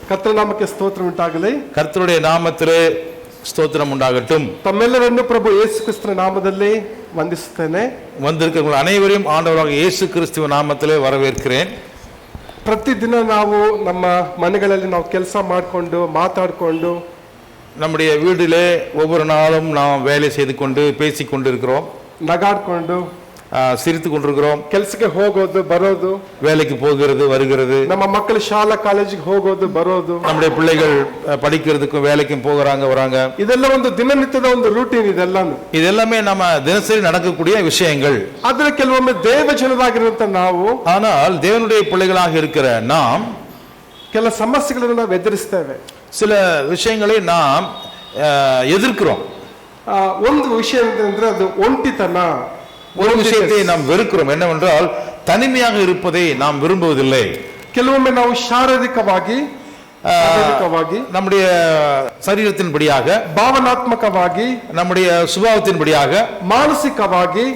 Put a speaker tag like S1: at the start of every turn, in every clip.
S1: ಕರ್ತನ ನಾಮಕ್ಕೆ ಸ್ತೋತ್ರ ಉಂಟಾಗಲಿ.
S2: கர்த்தருடைய நாமத்திலே ஸ்தோத்திரம் உண்டாகட்டும்.
S1: ತಮ್ಮೆಲ್ಲರನ್ನು ಪ್ರಭು ಯೇಸು ಕ್ರಿಸ್ತನ ನಾಮದಲ್ಲಿ ವಂದಿಸುತ್ತೇನೆ.
S2: வந்திருக்கிற அனைவரையும் ஆண்டவராக இயேசு கிறிஸ்துவ நாமத்திலே வரவேற்கிறேன்.
S1: ಪ್ರತಿದಿನ ನಾವು ನಮ್ಮ ಮನೆಗಳಲ್ಲಿ ನಾವು ಕೆಲಸ ಮಾಡಿಕೊಂಡು ಮಾತಾಡಿಕೊಂಡು
S2: நம்முடைய வீட்டிலே ஒவ்வொரு நாளும் நாம் வேலை செய்து கொண்டு பேசி கொண்டிருக்கிறோம்,
S1: ನಗಾಡ್ಕೊಂಡು
S2: சிரித்து கொண்டிருக்கிறோம்.
S1: ಕೆಲಸಕ್ಕೆ ಹೋಗೋದು ಬರೋದು,
S2: வேலைக்கு போகிறது வருகிறது,
S1: ನಮ್ಮ ಮಕ್ಕಳು ಶಾಲಾ ಕಾಲೇಜಿಗೆ ಹೋಗೋದು ಬರೋದು,
S2: நம்முடைய பிள்ளைகள் படிக்கிறதுக்கும் வேலைக்கும் போகிறாங்க வராங்க.
S1: ಇದೆಲ್ಲ ಒಂದು ದಿನನಿತ್ಯದ ಒಂದು ರೂಟೀನ್. ಇದೆಲ್ಲಾನು
S2: இது எல்லாமே நம்ம தினசரி நடக்கக்கூடிய விஷயங்கள்.
S1: ಆದ್ರೆ ಕೆಲವೊಮ್ಮೆ ದೇವ ಜನರಾಗಿರುವಂತ ನಾವು,
S2: ஆனால் தேவனுடைய பிள்ளைகளாக இருக்கிற நாம்
S1: ಕೆಲ ಸಮಸ್ಯೆಗಳನ್ನು ನಾವು ಎದುರಿಸ್ತೇವೆ.
S2: சில விஷயங்களை நாம் எதிர்க்கிறோம்.
S1: ಒಂದು ವಿಷಯ ಅಂತಂದ್ರೆ ಅದು ಒಂಟಿತನ.
S2: ஒரு விஷயத்தை நாம் வெறுக்கிறோம், என்னவென்றால் தனிமையாக இருப்பதை நாம் விரும்புவதில்லை.
S1: ಕೆಲವೊಮ್ಮೆ ನಾವು ಶಾರೀರಿಕವಾಗಿ
S2: நம்முடைய சரீரத்தின்படியாக,
S1: ಭಾವನಾತ್ಮಕವಾಗಿ,
S2: நம்முடைய சுபாவத்தின்படியாக,
S1: ಮಾನಸಿಕವಾಗಿ,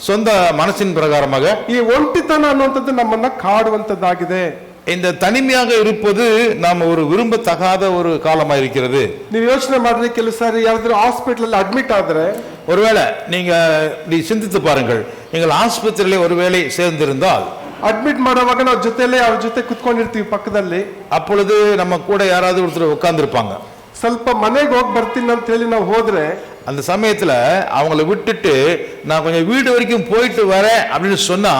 S2: சொந்த மனசின் பிரகாரமாக
S1: ಈ ಒಂಟಿತನ ಅನ್ನುವಂಥದ್ದು ನಮ್ಮನ್ನ ಕಾಡುವಂತದ್ದಾಗಿದೆ.
S2: இந்த தனிமையாக இருப்பது நாம் ஒரு விரும்பத்தகாத ஒரு காலமாக இருக்கிறது.
S1: ನೀವು ಯೋಚನೆ ಮಾಡಿದ್ರೆ ಕೆಲವು ಸಾರಿ ಯಾವ್ದಾದ್ರು ಹಾಸ್ಪಿಟಲ್ ಅಲ್ಲಿ ಅಡ್ಮಿಟ್ ಆದ್ರೆ,
S2: ஒருவேளை நீங்க சிந்தித்து பாருங்கள், நீங்கள் ஆஸ்பத்திரியிலே ஒருவேளை சேர்ந்திருந்தால்,
S1: ಅಡ್ಮಿಟ್ ಮಾಡುವಾಗ ನಾವು ಜೊತೆಲೇ ಅವ್ರ ಜೊತೆ ಕುತ್ಕೊಂಡಿರ್ತೀವಿ ಪಕ್ಕದಲ್ಲಿ,
S2: அப்பொழுது நம்ம கூட யாராவது ஒருத்தர் உட்கார்ந்துருப்பாங்க.
S1: ಸ್ವಲ್ಪ ಮನೆಗೆ ಹೋಗಿ ಬರ್ತೀನಿ ಅಂತ ಹೇಳಿ ನಾವು ಹೋದ್ರೆ,
S2: அந்த சமயத்துல அவங்களை விட்டுட்டு நான் கொஞ்சம் வீடு வரைக்கும் போயிட்டு வரேன் அப்படின்னு சொன்னா,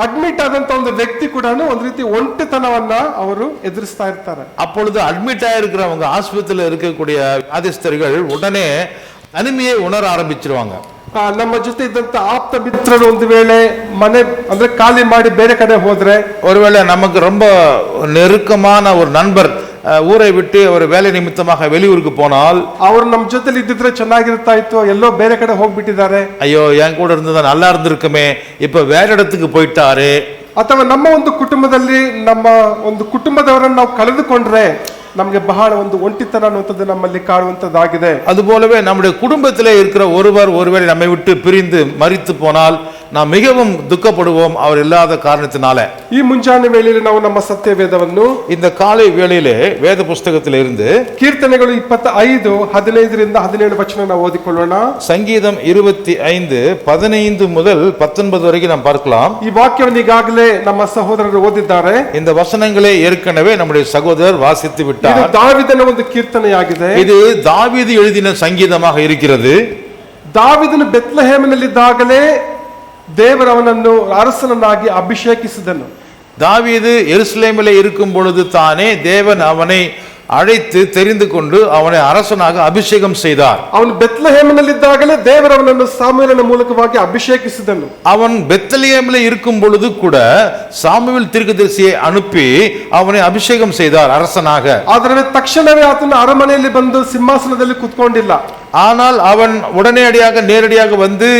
S1: ಅಡ್ಮಿಟ್ ಆದಂತ ಒಂದು ವ್ಯಕ್ತಿ ಕೂಡ ಒಂದು ರೀತಿ ಒಂಟಿತನವನ್ನ ಅವರು ಎದುರಿಸ್ತಾ ಇರ್ತಾರೆ.
S2: அப்பொழுது அட்மிட் ஆயிருக்கிறவங்க, ஆஸ்பத்திரியில் இருக்கக்கூடிய வியாதிஸ்தர்கள் உடனே தனிமையை உணர ஆரம்பிச்சிருவாங்க.
S1: ನಮ್ಮ ಜೊತೆ ಇದ್ದಂತ ಆಪ್ತ ಮಿತ್ರರು ಒಂದು ವೇಳೆ ಮನೆ ಅಂದ್ರೆ ಖಾಲಿ ಮಾಡಿ ಬೇರೆ ಕಡೆ ಹೋದ್ರೆ,
S2: ஒருவேளை நமக்கு ரொம்ப நெருக்கமான ஒரு நண்பர் ஊரை விட்டு ஒரு வேலை நிமித்தமாக வெளியூருக்கு போனால்,
S1: ಅವರು ನಮ್ಮ ಜೊತೆಲಿ ಇದ್ದಿದ್ರೆ ಚೆನ್ನಾಗಿರ್ತಾ ಇತ್ತು, ಎಲ್ಲೋ ಬೇರೆ ಕಡೆ ಹೋಗ್ಬಿಟ್ಟಿದ್ದಾರೆ,
S2: ஐயோ என் கூட இருந்ததா நல்லா இருந்திருக்குமே, இப்ப வேற இடத்துக்கு போயிட்டாரு.
S1: ಅಥವಾ ನಮ್ಮ ಒಂದು ಕುಟುಂಬದಲ್ಲಿ ನಮ್ಮ ಒಂದು ಕುಟುಂಬದವರನ್ನು ನಾವು ಕಳೆದುಕೊಂಡ್ರೆ ನಮಗೆ ಬಹಳ ಒಂದು ಒಂಟಿತನ ಅನ್ನುವಂಥದ್ದು ನಮ್ಮಲ್ಲಿ ಕಾಡುವಂತದ್ದಾಗಿದೆ.
S2: அதுபோலவே நம்முடைய குடும்பத்திலே இருக்கிற ஒருவர் ஒருவேளை நம்மை விட்டு பிரிந்து மரித்து போனால் நாம் மிகவும் துக்கப்படுவோம், அவர் இல்லாத காரணத்தினால.
S1: ಈ ಮುಂಜಾನೆ ವೇಳೆಯಲ್ಲಿ ನಾವು ನಮ್ಮ ಸತ್ಯ ವೇದವನ್ನು,
S2: இந்த காலை வேளையிலே வேத புஸ்தகத்தில் இருந்து
S1: ಕೀರ್ತನೆಗಳು 25:15-17 ವಚನ ನಾವು ಓದಿಕೊಳ್ಳೋಣ.
S2: சங்கீதம் 25:15 முதல் 19 வரைக்கும் நாம் பார்க்கலாம்.
S1: ಈ ವಾಕ್ಯವನ್ನು ಈಗಾಗಲೇ ನಮ್ಮ ಸಹೋದರರು ಓದಿದ್ದಾರೆ.
S2: இந்த வசனங்களை ஏற்கனவே நம்முடைய சகோதரர் வாசித்து விட்டார்.
S1: ಇದು ದಾವಿದನ ಒಂದು ಕೀರ್ತನೆಯಾಗಿದೆ.
S2: இது தாவீது எழுதின சங்கீதமாக இருக்கிறது.
S1: ದಾವಿದನು ಬೆತ್ಲೆಹೇಮಿನಲ್ಲಿದ್ದಾಗಲೇ ದೇವರು ಅವನನ್ನು ಅರಸನನ್ನಾಗಿ ಅಭಿಷೇಕಿಸಿದನು.
S2: தாவீது எருசலேமிலே இருக்கும் பொழுது தானே தேவன் அவனை அழைத்து தெரிந்து கொண்டு அவனை அரசனாக அபிஷேகம் செய்தார்.
S1: ಅವನು ಬೆತ್ಲೆಹೇಮಿನಲ್ಲಿದ್ದಾಗಲೇ ದೇವರು ಅವನನ್ನು ಸಾಮುವೇಲನ ಮೂಲಕವಾಗಿ ಅಭಿಷೇಕಿಸಿದನು.
S2: அவன் பெத்லெகேமிலே இருக்கும் பொழுது கூட சாமுவேல் தீர்க்கதரிசியை அனுப்பி அவனை அபிஷேகம் செய்தார் அரசனாக.
S1: ಆದರೆ ತಕ್ಷಣವೇ ಆತನ ಅರಮನೆಯಲ್ಲಿ ಬಂದು ಸಿಂಹಾಸನದಲ್ಲಿ ಕುತ್ಕೊಂಡಿಲ್ಲ.
S2: ஆனால் அவன் உடனடியாக நேரடியாக வந்து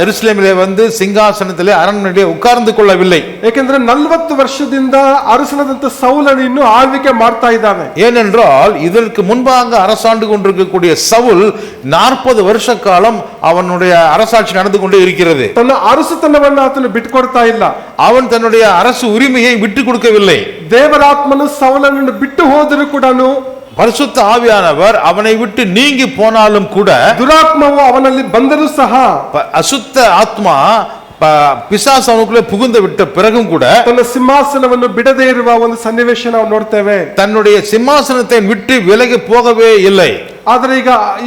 S2: எருசலேமிலே வந்து சிங்காசனத்திலே அரண்மனையிலே உட்கார்ந்து கொள்ளவில்லை.
S1: ಏಕೆಂದ್ರೆ 40 ವರ್ಷದಿಂದ ಅರಸನಾದಂತ ಸೌಲನು ಇನ್ನೂ ಆಳ್ವಿಕೆ ಮಾಡ್ತಾ ಇದ್ದಾನೆ.
S2: ஏனென்றால் இதற்கு முன்பாக அரசாண்டு கொண்டிருக்கக்கூடிய சவுல் 40 வருஷ காலம் அவனுடைய அரசாட்சி நடந்து கொண்டே இருக்கிறது.
S1: ತನ್ನ ಅರಸುತನವನ್ನು ಆತನು ಬಿಟ್ಕೊಡ್ತಾ ಇಲ್ಲ.
S2: அவன் தன்னுடைய அரசு உரிமையை விட்டு கொடுக்கவில்லை.
S1: ದೇವರಾತ್ಮನು ಸೌಲನನ್ನು ಬಿಟ್ಟು ಹೋದರೂ ಕೂಡ,
S2: பரிசுத்த ஆவியானவர் அவனை விட்டு நீங்கி போனாலும் கூட,
S1: ದುರಾತ್ಮವು ಅವನಲ್ಲಿ ಬಂದರೂ ಸಹ,
S2: அசுத்த ஆத்மா பிசாசு அவனுக்குள்ளே புகுந்து விட்ட பிறகும் கூட
S1: ತನ್ನ ಸಿಂಹಾಸನವನ್ನು ಬಿಡದೇ ಇರುವ ಒಂದು ಸನ್ನಿವೇಶ ನಾವು ನೋಡ್ತೇವೆ.
S2: தன்னுடைய சிம்மாசனத்தை விட்டு விலகி போகவே இல்லை.
S1: ಆದ್ರೆ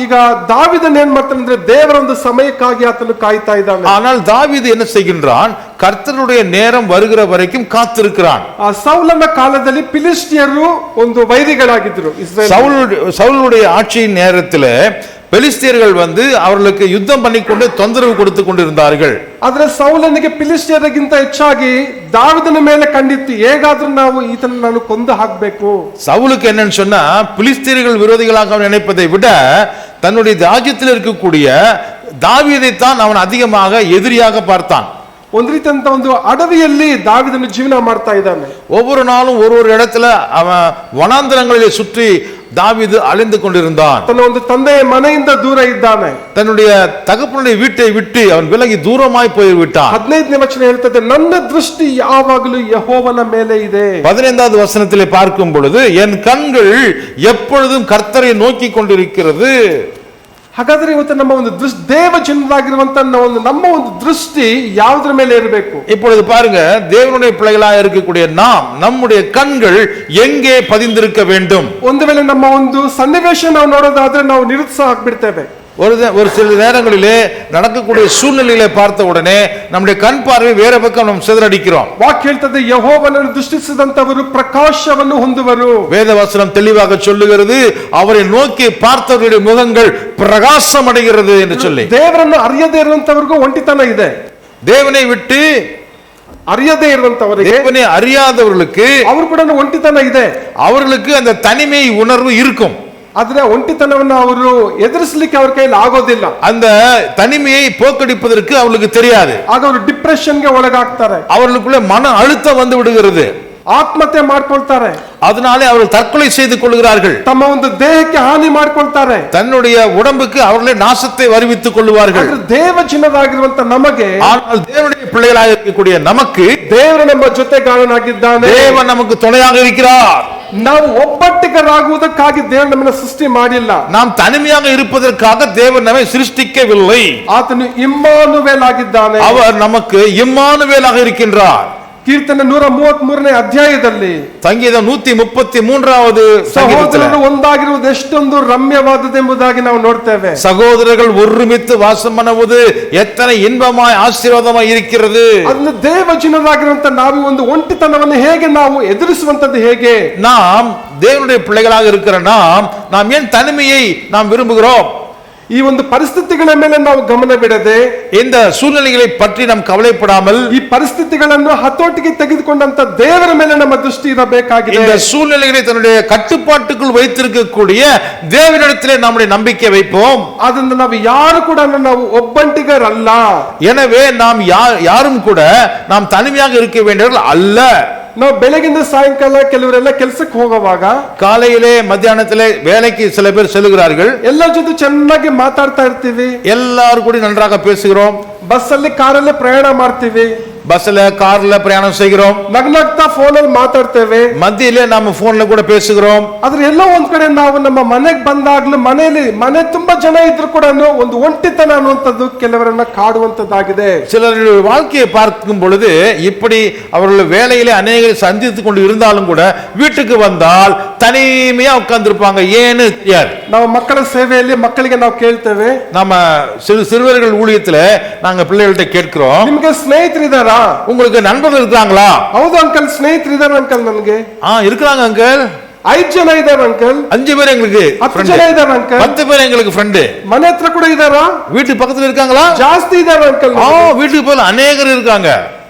S1: ಈಗ ದಾವಿದನ್ ಏನ್ ಮಾಡ್ತಾನೆ ಅಂದ್ರೆ, ದೇವರ ಒಂದು ಸಮಯಕ್ಕಾಗಿ ಆತನು ಕಾಯ್ತಾ ಇದ್ದಾನೆ.
S2: ஆனால் தாவீது என்ன செய்கின்றான்? கர்த்தருடைய நேரம் வருகிற வரைக்கும் காத்திருக்கிறான்.
S1: ಆ ಸೌಲನ ಕಾಲದಲ್ಲಿ ಫಿಲಿಸ್ಟಿಯರು ಒಂದು ವೈರಿಗಳಾಗಿದ್ರು.
S2: சவுலுடைய ஆட்சியின் நேரத்திலே பெலிஸ்தியர்கள் வந்து அவர்களுக்கு யுத்தம் பண்ணிக்கொண்டு தொந்தரவு கொடுத்து கொண்டிருந்தார்கள்.
S1: ಆದ್ರೆ ಸೌಲನಿಗೆ ಫಿಲಿಸ್ಟಿಯರಿಗಿಂತ ಹೆಚ್ಚಾಗಿ ದಾವಿದನ ಮೇಲೆ ಕಂಡಿತ್ತು, ಹೇಗಾದ್ರೂ ನಾವು ಈತನ ನಾನು ಕೊಂದು ಹಾಕಬೇಕು.
S2: சவுலுக்கு என்னன்னு சொன்னா, பிலிஸ்தியர்கள் விரோதிகளாக நினைப்பதை விட தன்னுடைய ராஜ்யத்தில் இருக்கக்கூடிய தாவீதைத்தான் அவன் அதிகமாக எதிரியாக பார்த்தான்.
S1: ಒಂದು ರೀತಿಯಂತ ಒಂದು ಅಡವಿಯಲ್ಲಿ ದಾವಿದನು ಜೀವನ ಮಾಡ್ತಾ ಇದ್ದಾನೆ.
S2: ஒவ்வொரு நாளும் ஒரு இடத்துல அவன் வனாந்தரங்களிலே சுற்றி தாவீது அலைந்து கொண்டிருந்தான்.
S1: ತನ್ನ ಒಂದು ತಂದೆಯ ಮನೆಯಿಂದ ದೂರ ಇದ್ದಾನೆ.
S2: தன்னுடைய தகப்பனுடைய வீட்டை விட்டு அவன் விலகி தூரமாய் போய்விட்டான்.
S1: 15ನೇ ವಚನ ಹೇಳ್ತದೆ, ನನ್ನ ದೃಷ್ಟಿ ಯಾವಾಗಲೂ ಯೆಹೋವನ ಮೇಲೆ ಇದೆ.
S2: 15வது வசனத்திலே பார்க்கும் பொழுது, என் கண்கள் எப்பொழுதும் கர்த்தரை நோக்கி கொண்டிருக்கிறது.
S1: ಹಾಗಾದ್ರೆ ಇವತ್ತು ನಮ್ಮ ಒಂದು ದೇವ ಜನರಾಗಿರುವಂತ ನಮ್ಮ ಒಂದು ದೃಷ್ಟಿ ಯಾವುದರ ಮೇಲೆ ಇರಬೇಕು?
S2: இப்பொழுது பாருங்க, தேவனுடைய பிள்ளைகளாக இருக்கக்கூடிய நாம், நம்முடைய கண்கள் எங்கே பதிந்திருக்க வேண்டும்?
S1: ಒಂದು ವೇಳೆ ನಮ್ಮ ಒಂದು ಸನ್ನಿವೇಶ ನಾವು ನೋಡೋದಾದ್ರೆ ನಾವು ನಿರುತ್ಸಾಹ ಆಗ್ಬಿಡ್ತೇವೆ.
S2: ஒரு சில நேரங்களிலே நடக்கக்கூடிய சூழ்நிலைகளை பார்த்த உடனே நம்முடைய கண் பார்வை வேற பக்கம் நம்ம சிதறடிக்கிறோம்.
S1: ವಾಕ್ಯ ಹೇಳ್ತದೆ, ಯೆಹೋವನನ್ನು ದೃಷ್ಟಿಸಿದಂತವರು ಪ್ರಕಾಶವನ್ನು ಹೊಂದುವರು.
S2: வேத வசனம் தெளிவாக சொல்லுகிறது, அவரை நோக்கி பார்த்தவருடைய முகங்கள் பிரகாசம் அடைகிறது என்று சொல்லி.
S1: ದೇವರನ್ನು ಅರಿಯದೇ ಇರುವಂತವರಿಗೂ ಒಂಟಿತನ ಇದೆ.
S2: தேவனை விட்டு
S1: ಅರಿಯದೇ ಇರುವಂತವರಿಗೆ,
S2: தேவனை அறியாதவர்களுக்கு
S1: ಅವರು ಕೂಡ ಒಂಟಿತನ ಇದೆ.
S2: அவர்களுக்கு அந்த தனிமை உணர்வு இருக்கும்.
S1: ಆದ್ರೆ ಒಂಟಿತನವನ್ನು ಅವರು ಎದುರಿಸಲಿಕ್ಕೆ ಅವ್ರ ಕೈಯಲ್ಲಿ ಆಗೋದಿಲ್ಲ.
S2: அந்த தனிமையை போக்கடிப்பதற்கு அவர்களுக்கு தெரியாது.
S1: ಆಗ ಅವರು ಡಿಪ್ರೆಷನ್ಗೆ ಒಳಗಾಗ್ತಾರೆ.
S2: அவர்களுக்குள்ள மன அழுத்தம் வந்து விடுகிறது.
S1: ಆತ್ಮಹತ್ಯೆ ಮಾಡ್ಕೊಳ್ತಾರೆ.
S2: அதனாலே அவர்கள் தற்கொலை செய்து கொள்கிறார்கள்.
S1: ತಮ್ಮ ಒಂದು ದೇಹಕ್ಕೆ ಹಾನಿ ಮಾಡ್ಕೊಳ್ತಾರೆ.
S2: தன்னுடைய உடம்புக்கு அவர்களே நாசத்தை வருவித்துக் கொள்வார்கள்.
S1: ದೇವ ಜನರಾಗಿರುವಂತ ನಮಗೆ,
S2: ஆனால் தேவனுடைய பிள்ளைகளாக இருக்கக்கூடிய நமக்கு
S1: ದೇವರು ನಮ್ಮ ಜೊತೆಗಾರನಾಗಿದ್ದಾನೆ.
S2: தேவன் நமக்கு துணையாக இருக்கிறார்.
S1: ನಾವು ಒಬ್ಬಟ್ಟಿಗರಾಗುವುದಕ್ಕಾಗಿ ದೇವರು ನಮ್ಮನ್ನು ಸೃಷ್ಟಿ ಮಾಡಿಲ್ಲ.
S2: நாம் தனிமையாக இருப்பதற்காக தேவன் நம்மை சிருஷ்டிக்கவில்லை.
S1: ಆತನು ಇಮ್ಮಾನುವೇಲ್ ಆಗಿದ್ದಾನೆ.
S2: அவர் நமக்கு இம்மானுவேலாக இருக்கின்றார்.
S1: ಕೀರ್ತನೆ 133ನೇ ಅಧ್ಯಾಯದಲ್ಲಿ,
S2: ಸಂಗೀತ 133வது
S1: ಸಹೋದರರು ಒಂದಾಗಿರುವುದು ಎಷ್ಟೊಂದು ರಮ್ಯವಾದದೆಂಬುದಾಗಿ ನಾವು ನೋಡ್ತೇವೆ.
S2: சகோதரர்கள் ஒருமித்து வாசம் பண்ணுவது எத்தனை இன்பமாய் ஆசீர்வாதமாய் இருக்கிறது.
S1: ಅದನ್ನು ದೇವ ಜನರಾಗಿರುವಂತ ನಾವು ಒಂದು ಒಂಟಿತನವನ್ನು ಹೇಗೆ ನಾವು ಎದುರಿಸುವಂತದ್ದು ಹೇಗೆ?
S2: நாம் தேவனுடைய பிள்ளைகளாக இருக்கிற நாம் ஏன் தனிமையை நாம் விரும்புகிறோம்?
S1: ಈ ಒಂದು ಪರಿಸ್ಥಿತಿಗಳ ಮೇಲೆ ನಾವು ಗಮನ ಬಿಡದೆ,
S2: இந்த சூழ்நிலைகளை பற்றி நாம் கவலைப்படாமல்,
S1: ಈ ಪರಿಸ್ಥಿತಿಗಳನ್ನು ಹತೋಟಿಗೆ ತೆಗೆದುಕೊಂಡಂತ ದೇವರ ಮೇಲೆ ನಮ್ಮ ದೃಷ್ಟಿ ಇರಬೇಕಾಗಿದೆ.
S2: இந்த சூழ்நிலைகளை தன்னுடைய கட்டுப்பாட்டுக்குள் வைத்திருக்கக்கூடிய தேவனிடத்திலே நம்முடைய நம்பிக்கை வைப்போம்.
S1: ಅದನ್ನು ನಾವು ಯಾರು ಕೂಡ ನಾವು ಒಬ್ಬಂಟಿಗರಲ್ಲ.
S2: எனவே நாம் யாரும் கூட நாம் தனிமையாக இருக்க வேண்டியவர்கள் அல்ல.
S1: ನಾವು ಬೆಳಗಿಂದ ಸಾಯಂಕಾಲ ಕೆಲವರೆಲ್ಲ ಕೆಲಸಕ್ಕೆ ಹೋಗುವಾಗ,
S2: காலையிலே மத்தியானத்திலே வேலைக்கு சில பேர் செல்கிறார்கள்.
S1: ಎಲ್ಲರ ಜೊತೆ ಚೆನ್ನಾಗಿ ಮಾತಾಡ್ತಾ ಇರ್ತೀವಿ.
S2: எல்லாரும் கூட நன்றாக பேசுகிறோம்.
S1: ಬಸ್ಸಲ್ಲಿ ಕಾರಲ್ಲಿ ಪ್ರಯಾಣ ಮಾಡ್ತೀವಿ.
S2: பஸ்ல கார்ல பிரயாணம் செய்கிறோம்.
S1: ನಗ್ನಗ್ತಾ ಫೋನಲ್ಲಿ ಮಾತಾಡ್ತೇವೆ.
S2: மத்தியிலே நாம போன்ல கூட பேசுகிறோம்.
S1: ಆದ್ರೆ ಎಲ್ಲೋ ಒಂದ್ ಕಡೆ ನಾವು ನಮ್ಮ ಮನೆಗೆ ಬಂದಾಗ್ಲೂ ಮನೆ ತುಂಬಾ ಜನ ಇದ್ರು ಕೂಡ ಒಂದು ಒಂಟಿತನ ಅನ್ನುವಂಥದ್ದು ಕೆಲವರನ್ನ ಕಾಡುವಂತದ್ದಾಗಿದೆ.
S2: சிலருடைய வாழ்க்கையை பார்க்கும் பொழுது இப்படி அவர்கள் வேலையிலே அநேகரை சந்தித்துக் கொண்டு இருந்தாலும் கூட வீட்டுக்கு வந்தால் தனிமையா உட்கார்ந்திருப்பாங்க. ஏன்னு தெரியாது.
S1: ನಾವು ಮಕ್ಕಳ ಸೇವೆಯಲ್ಲಿ ಮಕ್ಕಳಿಗೆ ನಾವು ಕೇಳ್ತೇವೆ.
S2: நம்ம சிறுவர்கள் ஊழியத்துல நாங்க பிள்ளைகள்கிட்ட கேட்கிறோம்,
S1: ನಿಮಗೆ ಸ್ನೇಹಿತರಿದ್ದಾರಾ?
S2: உங்களுக்கு நண்பர்கள் இருக்கிறாங்களா?
S1: ಹೌದು ಅಂಕಲ್, ಸ್ನೇಹಿತರಿದ್ದಾರೆ ಅಂಕಲ್. ನನಗೆ
S2: இருக்கிறாங்க அங்கிள்.
S1: 5 ಜನ ಇದ್ದಾರೆ ಅಂಕಲ್.
S2: 5 பேர் எங்களுக்கு
S1: 10 ಜನ ಇದ್ದಾರೆ ಅಂಕಲ್.
S2: 10 பேர் எங்களுக்கு ஃப்ரெண்டு.
S1: ಮನೆ ಹತ್ರ ಕೂಡ ಇದ್ದಾರಾ?
S2: வீட்டு பக்கத்துல இருக்காங்களா?
S1: ಜಾಸ್ತಿ ಇದ್ದಾರೆ ಅಂಕಲ್.
S2: வீட்டுக்கு போல ಅನೇಕರು இருக்காங்க.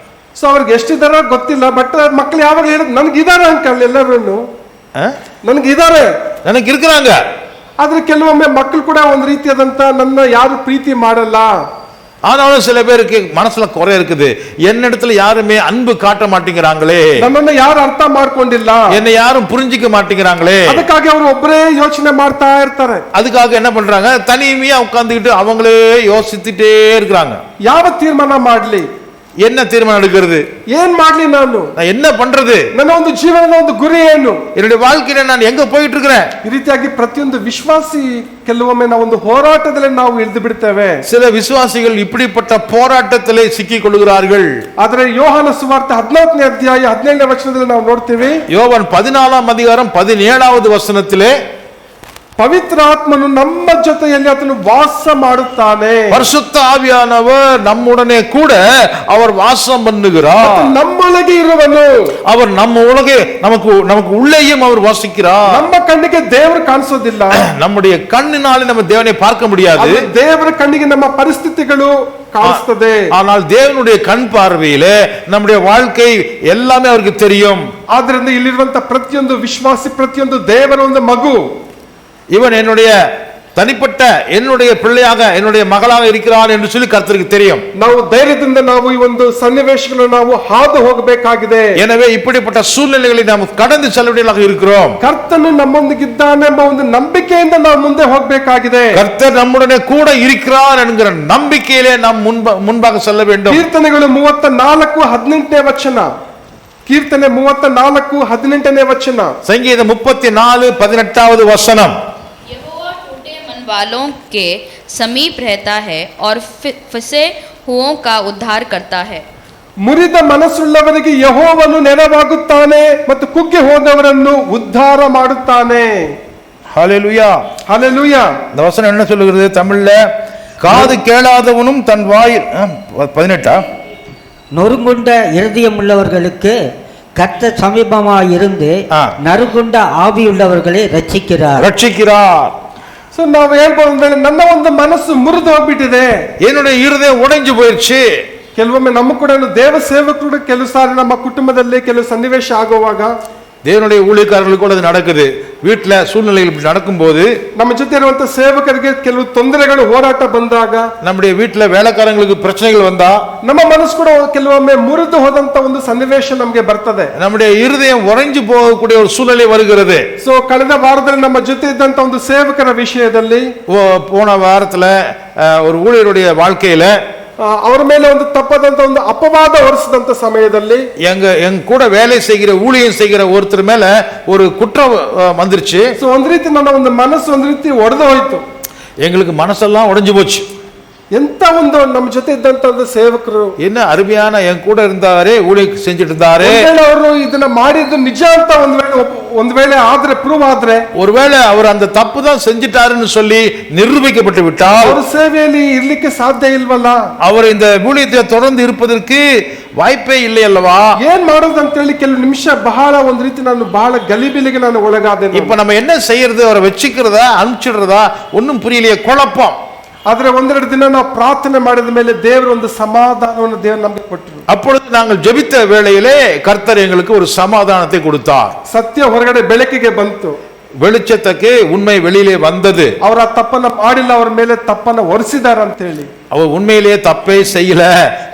S1: ಸೊ ಅವ್ರಿಗೆ ಎಷ್ಟಿದಾರ ಗೊತ್ತಿಲ್ಲ, ಬಟ್ ಮಕ್ಕಳು ಯಾವಾಗ ಹೇಳಿದ್ ನನಗಿದ್ದಾರೆ ಅಂಕಲ್, ಎಲ್ಲರೂ ನನಗಿದ್ದಾರೆ,
S2: ನನಗೆ இருக்கிறாங்க.
S1: ಆದ್ರೆ ಕೆಲವೊಮ್ಮೆ ಮಕ್ಕಳು ಕೂಡ ಒಂದು ರೀತಿಯಾದಂತ ನನ್ನ ಯಾರು ಪ್ರೀತಿ ಮಾಡಲ್ಲ.
S2: ஆனாலும் சில பேருக்கு மனசுல குறை இருக்குது. என்னிடத்துல யாருமே அன்பு காட்ட மாட்டேங்கிறாங்களே,
S1: ನನ್ನನ್ನು ಯಾರು ಅರ್ಥ ಮಾಡ್ಕೊಂಡಿಲ್ಲ,
S2: என்னை யாரும் புரிஞ்சிக்க மாட்டேங்கிறாங்களே.
S1: ಅದಕ್ಕಾಗಿ ಅವರು ಒಬ್ಬರೇ ಯೋಚನೆ ಮಾಡ್ತಾ ಇರ್ತಾರೆ.
S2: அதுக்காக என்ன பண்றாங்க? தனிமையா உட்கார்ந்துகிட்டு அவங்களே யோசித்துட்டே இருக்கிறாங்க.
S1: ಯಾವ ತೀರ್ಮಾನ ಮಾಡ್ಲಿ,
S2: என்ன தீர்மானம் எடுக்கிறது,
S1: ಏನ್ ಮಾಡ್ಲಿ, ನಾನು
S2: என்ன பண்றது,
S1: ನನ್ನ ಒಂದು ಜೀವನದ ಒಂದು ಗುರಿ ಏನು,
S2: என்னுடைய வாழ்க்கையில நான் எங்க போயிட்டு இருக்கிறேன்?
S1: ಈ ರೀತಿಯಾಗಿ ಪ್ರತಿಯೊಂದು ವಿಶ್ವಾಸಿ ಕೆಲವೊಮ್ಮೆ ನಾವು ಒಂದು ಹೋರಾಟದಲ್ಲಿ ನಾವು ಇಳಿದು ಬಿಡ್ತೇವೆ.
S2: சில விசுவாசிகள் இப்படிப்பட்ட போராட்டத்திலே சிக்கிக் கொள்கிறார்கள்.
S1: ಆದ್ರೆ ಯೋಹಾನ ಸುವಾರ್ತೆ 14ನೇ ಅಧ್ಯಾಯ 17ನೇ ವಚನದಲ್ಲಿ ನಾವು ನೋಡ್ತೀವಿ.
S2: யோவான் 14ஆம் அதிகாரம் 17வது வசனத்திலே,
S1: ಪವಿತ್ರ ಆತ್ಮನು ನಮ್ಮ ಜೊತೆಯಲ್ಲಿ ಆತನು ವಾಸ ಮಾಡುತ್ತಾನೆ.
S2: பரிசுத்த ஆவியானவர் நம்முடனே கூட அவர் வாசம் பண்ணுகிறார்.
S1: ನಮ್ಮೊಳಗೆ ಇರುವನು,
S2: அவர் நம்மೊಳಗೆ நமக்கு உள்ளேயும் அவர் வாசிக்கிறார்.
S1: ನಮ್ಮ ಕಣ್ಣಿಗೆ ದೇವರು ಕಾಣಿಸೋದಿಲ್ಲ,
S2: நம்முடைய கண்ணினாலே நம்ம தேவனை பார்க்க முடியாது.
S1: ದೇವರ ಕಣ್ಣಿಗೆ ನಮ್ಮ ಪರಿಸ್ಥಿತಿಗಳು ಕಾಣಿಸ್ತದೆ.
S2: ஆனால் தேவனுடைய கண் பார்வையிலே நம்முடைய வாழ்க்கை எல்லாமே அவருக்கு தெரியும்.
S1: ಆದ್ರಿಂದ ಇಲ್ಲಿರುವಂತ ಪ್ರತಿಯೊಂದು ವಿಶ್ವಾಸಿ, ಪ್ರತಿಯೊಂದು ದೇವರ ಒಂದು ಮಗು,
S2: இவன் என்னுடைய தனிப்பட்ட என்னுடைய பிள்ளையாக என்னுடைய மகளாக இருக்கிறார் என்று சொல்லி கர்த்தருக்கு தெரியும்.
S1: ನಾವು ಧೈರ್ಯದಿಂದ ನಾವು ಈ ಒಂದು ಸನ್ನಿವೇಶಗಳನ್ನು ನಾವು ಹಾದು ಹೋಗಬೇಕಾಗಿದೆ.
S2: எனவே இப்படிப்பட்ட சூழ்நிலைகளை நாம் கடந்து செல்லக்கூடியவர்களாக இருக்கிறோம்.
S1: ಕರ್ತನು ನಮ್ಮೊಂದಿಗಿದ್ದಾನೆ ಎಂಬ ಒಂದು ನಂಬಿಕೆಯಿಂದ ನಾವು ಮುಂದೆ ಹೋಗಬೇಕಾಗಿದೆ.
S2: கர்த்தர் நம்முடனே கூட இருக்கிறார் என்கிற நம்பிக்கையிலே நாம் முன்பாக செல்ல வேண்டும்.
S1: ಕೀರ್ತನೆಗಳು 34:18ನೇ ವಚನ. ಕೀರ್ತನೆ 34:18ನೇ ವಚನ.
S2: சங்கீதம் 34:18வது வசனம்.
S3: वालों के समीप रहता है और फंसे हुओं का उद्धार करता है.
S1: ಮುರಿದ ಮನಸ್ಸುಳ್ಳವರಿಗೆ ಯೆಹೋವನು ನೆರವಾಗುತ್ತಾನೆ ಮತ್ತು ಕುಗ್ಗಿ ಹೋದವರನ್ನು ಉದ್ಧಾರ ಮಾಡುತ್ತಾನೆ.
S2: ஹல்லேலூயா,
S1: ஹல்லேலூயா.
S2: இந்த வசனம் என்ன சொல்லுகிறது தமிழ்ல? காது கேளாதவனும் தன் வாயில் 18
S4: நொறுங்குண்ட இருதயம் உள்ளவர்களுக்கு கர்த்தர் சமீபமாய் இருந்து நறுகுண்ட ஆவியுள்ளவர்களை ரட்சிக்கிறார்.
S1: ಸೊ ನಾವು ಹೇಳ್ಬೋದು ಅಂದ್ರೆ ನನ್ನ ಒಂದು ಮನಸ್ಸು ಮುರಿದು ಹೋಗ್ಬಿಟ್ಟಿದೆ,
S2: என்னுடைய இருதயம் உடைஞ்சு போயிடுச்சு.
S1: ಕೆಲವೊಮ್ಮೆ ನಮ್ಮ ಕೂಡ ದೇವ ಸೇವಕರು ಕೆಲವು ಸಾರಿ ನಮ್ಮ ಕುಟುಂಬದಲ್ಲಿ ಕೆಲವು ಸನ್ನಿವೇಶ ಆಗುವಾಗ
S2: தேவனுடைய ஊழியக்காரர்களுக்கு கூட அது நடக்குது. வீட்டுல சூழ்நிலைகள் இப்படி நடக்கும்போது
S1: ನಮ್ಮ ಜೊತೆ ಇರುವಂತ ಸೇವಕರಿಗೆ ಕೆಲವು ತೊಂದರೆಗಳು ಹೋರಾಟ ಬಂದಾಗ
S2: நம்முடைய வீட்டுல வேலைக்காரங்களுக்கு பிரச்சனைகள் வந்தா
S1: ನಮ್ಮ ಮನಸ್ಸು ಕೂಡ ಕೆಲವೊಮ್ಮೆ ಮುರಿದು ಹೋದಂತ ಒಂದು ಸನ್ನಿವೇಶ ನಮಗೆ ಬರ್ತದೆ.
S2: நம்முடைய இருதயம் உறைஞ்சு போகக்கூடிய ஒரு சூழ்நிலை வருகிறது.
S1: ಸೊ ಕಳೆದ ವಾರದಲ್ಲಿ ನಮ್ಮ ಜೊತೆ ಇದ್ದಂತ ಒಂದು ಸೇವಕರ ವಿಷಯದಲ್ಲಿ
S2: போன வாரத்துல ஒரு ஊழியருடைய வாழ்க்கையில
S1: ಅವರ ಮೇಲೆ ಒಂದು ತಪ್ಪದಂತ ಒಂದು ಅಪವಾದ ಹೊರಿಸಿದಂತ ಸಮಯದಲ್ಲಿ
S2: எங்க கூட வேலை செய்கிற ஊழியம் செய்கிற ஒருத்தர் மேல ஒரு குற்றம் வந்துருச்சு.
S1: ಸೊ ಒಂದ್ ರೀತಿ ನನ್ನ ಒಂದು ಮನಸ್ಸು ಒಂದ್ ರೀತಿ ಒಡೆದು ಹೋಯ್ತು.
S2: எங்களுக்கு மனசெல்லாம் உடைஞ்சு போச்சு.
S1: ಎಂತ ಒಂದು ನಮ್ಮ ಜೊತೆ ಇದ್ದಂತ ಒಂದು ಸೇವಕರು
S2: என்ன அருமையான என் கூட இருந்தாரே, ஊழியம் செஞ்சுட்டு இருந்தாரே,
S1: ಅವರು ಇದನ್ನ ಮಾಡಿದ್ದು ನಿಜ ಅಂತ ಒಂದ್ ವೇಳೆ ಆದ್ರೆ ಪ್ರೂವ್ ಆದ್ರೆ
S2: ஒருவேளை அவர் அந்த தப்பு தான் செஞ்சிட்டாருன்னு சொல்லி நிரூபிக்கப்பட்டு விட்டால்
S1: ಅವ್ರ ಸೇವೆಯಲ್ಲಿ ಇರ್ಲಿಕ್ಕೆ ಸಾಧ್ಯ ಇಲ್ವಲ್ಲ,
S2: அவர் இந்த ஊழியத்தை தொடர்ந்து இருப்பதற்கு வாய்ப்பே இல்லை அல்லவா?
S1: ಏನ್ ಮಾಡೋದು ಅಂತ ಹೇಳಿ ಕೆಲವು ನಿಮಿಷ ಬಹಳ ಒಂದ್ ರೀತಿ ನಾನು ಬಹಳ ಗಲಿಬಿಲಿಗೆ ನಾನು ಒಳಗಾದೆ.
S2: இப்ப நம்ம என்ன செய்யறது? அவரை வச்சுக்கிறதா அனுப்பிச்சிடுறதா ஒன்னும் புரியலையே, குழப்பம்.
S1: ಆದ್ರೆ ಒಂದೆರಡು ದಿನ ನಾವು ಪ್ರಾರ್ಥನೆ ಮಾಡಿದ ಮೇಲೆ ದೇವರು ಒಂದು ಸಮಾಧಾನವನ್ನು ದೇವರು ನಮಗೆ ಕೊಟ್ಟರು.
S2: அப்பொழுது நாங்கள் ஜெபித்த வேளையிலே கர்த்தர் எங்களுக்கு ஒரு சமாதானத்தை கொடுத்தார்.
S1: ಸತ್ಯ ಹೊರಗಡೆ ಬೆಳಕಿಗೆ ಬಂತು.
S2: வெளிச்சத்துக்கு உண்மை வெளியிலே வந்தது.
S1: ಅವರ ತಪ್ಪನ್ನ ಮಾಡಿಲ್ಲ, ಅವರ ಮೇಲೆ ತಪ್ಪನ್ನ ಹೊರಿಸಿದಾರ ಅಂತ ಹೇಳಿ.
S2: அவர் உண்மையிலேயே தப்பே செய்யல,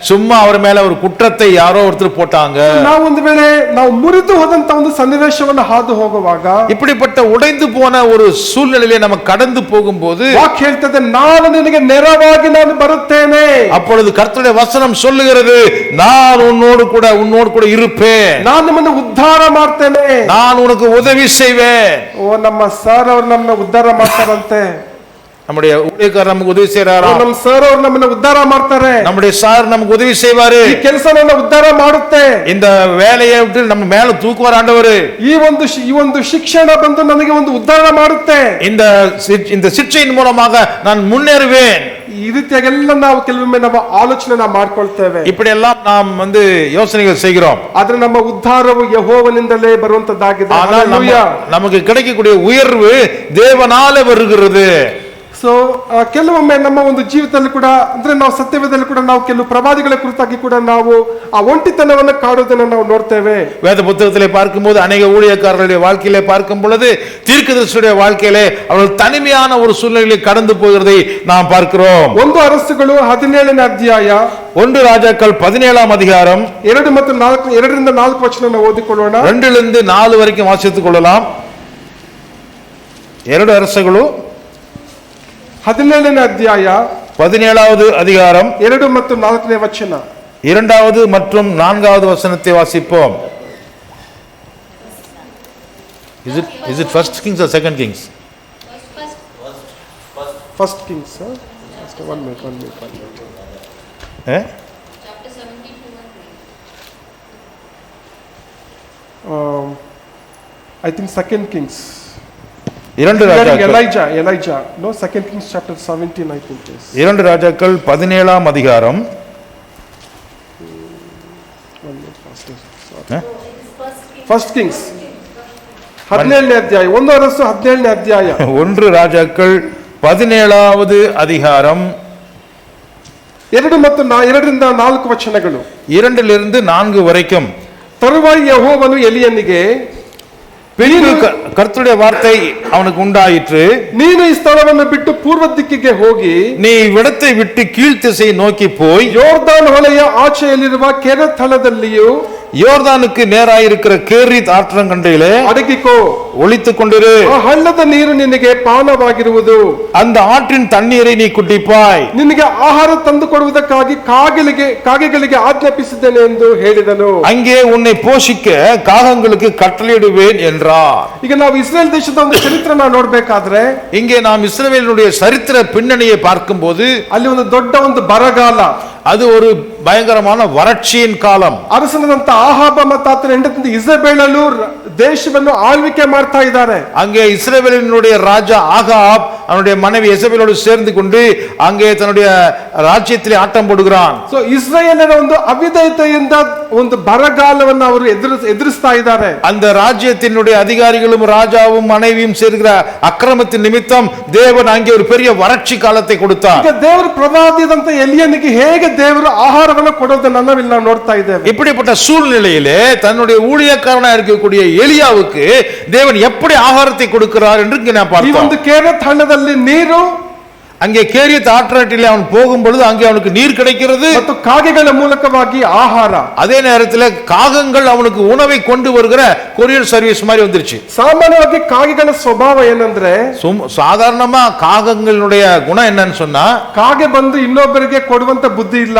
S2: சும்மா அவர் மேல ஒரு குற்றத்தை யாரோ ஒருத்தர் போட்டாங்க.
S1: ನಾವು ಒಂದು ವೇಳೆ ನಾವು ಮುರಿದು ಹೋದಂತ ಒಂದು ಸನ್ನಿವೇಶವನ್ನು ಹಾದು ಹೋಗುವಾಗ,
S2: இப்படிப்பட்ட உடைந்து போன ஒரு சூழ்நிலையிலே நம்ம கடந்து போகும்போது
S1: ವಾಕ್ಯ ಹೇಳ್ತದೆ, ನಾನು ನಿನಗೆ ನೆರವಾಗಿ ನಾನು ಬರುತ್ತೇನೆ.
S2: அப்பொழுது கர்த்தருடைய வசனம் சொல்லுகிறது, நான் உன்னோடு கூட இருப்பேன்,
S1: ನಾನು ನಿಮ್ಮನ್ನು ಉದ್ಧಾರ ಮಾಡ್ತೇನೆ,
S2: நான் உனக்கு உதவி செய்வேன்.
S1: ಓ ನಮ್ಮ ಸರ್ ಅವರು ನಮ್ಮನ್ನ ಉದ್ಧಾರ ಮಾಡ್ತಾರಂತೆ.
S2: நம்முடைய ஊழியக்காரர் நமக்கு உதவி செய்றாரா?
S1: ನಮ್ಮ ಸರ್ ಅವರು ನಮ್ಮನ್ನ ಉದ್ಧಾರ ಮಾಡ್ತಾರೆ.
S2: நம்முடைய சார் நமக்கு உதவி செய்வாரு.
S1: ಈ ಕೆಲಸವನ್ನ ಉದ್ಧಾರ ಮಾಡುತ್ತೆ.
S2: இந்த வேலையை விட்டு நம்ம மேல தூக்குவார் ஆண்டவர்.
S1: ಈ ಒಂದು ಶಿಕ್ಷಣ ಬಂದು ನನಗೆ ಒಂದು ಉದ್ಧಾರ ಮಾಡುತ್ತೆ.
S2: இந்த ಶಿಕ್ಷೆயின் மூலமாக நான் முன்னேறுவேன்.
S1: ಈ ರೀತಿಯಾಗೆಲ್ಲ ನಾವು ಕೆಲವೊಮ್ಮೆ ನಮ್ಮ ಆಲೋಚನೆ ಮಾಡ್ಕೊಳ್ತೇವೆ.
S2: இப்படி எல்லாம் நாம் யோசனைகள் செய்கிறோம்.
S1: ಆದ್ರೆ ನಮ್ಮ ಉದ್ಧಾರವು ಯೆಹೋವನಿಂದಲೇ ಬರುವಂತದ್ದಾಗಿದೆ.
S2: நமக்கு கிடைக்கக்கூடிய உயர்வு தேவனாலே வருகிறது.
S1: ಸೊ ಕೆಲವೊಮ್ಮೆ ನಮ್ಮ ಒಂದು ಜೀವಿತದಲ್ಲಿ ಕೂಡ ಅಂದ್ರೆ ನಾವು ಸತ್ಯವೇದದಲ್ಲಿ ಕೂಡ ನಾವು ಕೆಲವು ಪ್ರವಾದಿಗಳ ಕುರಿತಾಗಿ ಕೂಡ ನಾವು ಆ ಒಂಟಿತನವನ್ನು ಕಾಡುವುದನ್ನು ನಾವು ನೋಡ್ತೇವೆ.
S2: வேத புத்தகத்திலே பார்க்கும்போது அநேக ஊழியக்காரர்களுடைய வாழ்க்கையிலே பார்க்கும் பொழுது தீர்க்கதரிசியுடைய வாழ்க்கையிலே அவர்கள் தனிமையான ஒரு சூழ்நிலையில் கடந்து போகிறதை நாம் பார்க்கிறோம்.
S1: 1 ಅರಸುಗಳು 17ನೇ ಅಧ್ಯಾಯ,
S2: 1 ராஜாக்கள் 17ஆம் அதிகாரம்
S1: 2 ಮತ್ತು 4 2ರಿಂದ 4 ವಚನ ಓದಿಕೊಳ್ಳೋಣ.
S2: 2லிருந்து 4 வரைக்கும் வாசித்துக் கொள்ளலாம். 2 அரசுಗಳು
S1: 17ನೇ ಅಧ್ಯಾಯ
S2: 17வது அதிகாரம்
S1: 2 ಮತ್ತು 4ನೇ ವಚನ.
S2: 2வது மற்றும் 4வது வசனத்தை வாசிப்போம். Is it first Kings or second Kings?
S1: First Kings. One minute.
S3: Chapter 17 to 1.
S1: I think Second Kings.
S2: 2 ராஜாக்கள்
S1: Elijah. No, Second Kings chapter 17 I think is.
S2: 2 ராஜாக்கள் 17ஆம் அதிகாரம்.
S1: First Kings 17ನೇ ಅಧ್ಯಾಯ, 1 ಅರಸು 17ನೇ ಅಧ್ಯಾಯ.
S2: 1 ರಾಜಾக்கள் 17வது அதிகாரம்
S1: 2 ಮತ್ತು 2ರಿಂದ 4 ವಚನಗಳು.
S2: 2லிருந்து 4 வரைக்கும்.
S1: ತರುವಾಯ ಯೆಹೋವನು ಎಲಿಯನಿಗೆ,
S2: பின்பு கர்த்தருடைய வார்த்தை அவனுக்கு உண்டாயிற்று,
S1: ನೀನು ಈ ಸ್ಥಳವನ್ನು ಬಿಟ್ಟು ಪೂರ್ವ ದಿಕ್ಕಿಗೆ ಹೋಗಿ
S2: நீ இவ்விடத்தை விட்டு கீழ் திசையை நோக்கி போய்
S1: ಯೋರ್ದಾನ್ ಹೊಳೆಯ ಆಚೆಯಲ್ಲಿರುವ ಕೆರೆತ್ ಹಳ್ಳದಲ್ಲಿಯೂ
S2: யோர்தானுக்கு நேராயிருக்கிற கேரித் ஆற்றங்கரையிலே
S1: ಅಡಗಿಕೋ,
S2: ஒளித்துக் கொண்டிரு.
S1: ಆ ಹಳ್ಳದ ನೀರು ನಿನಗೆ ಪಾನವಾಗಿರುವುದು,
S2: அந்த ஆற்றின் தண்ணீரை நீ குடிப்பாய்,
S1: ನಿನಗೆ ಆಹಾರ ತಂದು ಕೊಡುವುದಕ್ಕಾಗಿ ಕಾಗೆಗಳಿಗೆ ಆಜ್ಞಾಪಿಸಿದ್ದೇನೆ ಎಂದು ಹೇಳಿದನು.
S2: அங்கே உன்னை போஷிக்க காகங்களுக்கு கட்டளையிடுவேன் என்றார்.
S1: ಈಗ ನಾವು ಇಸ್ರೇಲ್ ದೇಶದ ಒಂದು ಚರಿತ್ರೆ ನಾವು ನೋಡ್ಬೇಕಾದ್ರೆ
S2: இங்கே நாம் இஸ்ரவேலினுடைய சரித்திர பின்னணியை பார்க்கும்போது
S1: ಅಲ್ಲಿ ಒಂದು ದೊಡ್ಡ ಒಂದು ಬರಗಾಲ,
S2: அது ஒரு பயங்கரமான வறட்சியின் காலம்.
S1: ಅರಸನಾದಂತ ಆಹಾಬ ಮತ್ತು ಆತನ ಹೆಂಡತಿ ಇಸಬೇಳಲು ದೇಶವನ್ನು ಆಳ್ವಿಕೆ ಮಾಡ್ತಾ ಇದ್ದಾರೆ.
S2: அங்கே இஸ்ரவேலினுடைய ராஜா ஆகாப் அவனுடைய மனைவி எசபேலோடு சேர்ந்து கொண்டு அங்கே தன்னுடைய ராஜ்யத்திலே ஆட்டம் போடுகிறான்.
S1: ಸೊ ಇಸ್ರಾಯೇಲರ ಒಂದು ಅವಿಧೇಯತೆಯಿಂದ ಒಂದು ಬರಗಾಲವನ್ನು ಅವರು ಎದುರಿಸ್ತಾ ಇದ್ದಾರೆ.
S2: அந்த ராஜ்யத்தினுடைய அதிகாரிகளும் ராஜாவும் மனைவியும் சேர்கிற அக்கிரமத்தின் நிமித்தம் தேவன் அங்கே ஒரு பெரிய வறட்சி காலத்தை கொடுத்தார்.
S1: ಈಗ ದೇವರ ಪ್ರವಾದಿಯಾದಂತ ಎಲಿಯನಿಗೆ ಹೇಗೆ ದೇವರು ಆಹಾರವನ್ನು ಕೊಡೋದನ್ನ ನಾವಿಲ್ಲಿ ನಾವು ನೋಡ್ತಾ ಇದ್ದೇವೆ.
S2: இப்படிப்பட்ட சூழ்நிலையிலே தன்னுடைய ஊழியக்காரனா இருக்கக்கூடிய எலியாவுக்கு தேவன் எப்படி ஆகாரத்தை கொடுக்கிறார் என்று இங்கே நான்
S1: ಈ
S2: பார்த்தோம்.
S1: ಒಂದು ಕೆರೆತ್ ಹಳ್ಳದಲ್ಲಿ ನೀರು,
S2: அங்கே கேரியத் ஆற்றாட்டிலே அவன் போகும் பொழுது அங்கே அவனுக்கு நீர் கிடைக்கிறது,
S1: ಮತ್ತು ಕಾಗೆಗಳ ಮೂಲಕವಾಗಿ ಆಹಾರ.
S2: அதே நேரத்தில் காகங்கள் அவனுக்கு உணவை கொண்டு வருகிற கொரியர் சர்வீஸ் மாதிரி வந்துருச்சு.
S1: ಸಾಮಾನ್ಯವಾಗಿ ಕಾಗೆಗಳ ಸ್ವಭಾವ ಏನಂದ್ರೆ,
S2: சாதாரணமா காகங்களுடைய குணம் என்னன்னு சொன்னா,
S1: ಕಾಗೆ ಬಂದು ಇನ್ನೊಬ್ಬರಿಗೆ ಕೊಡುವಂತ ಬುದ್ಧಿ ಇಲ್ಲ.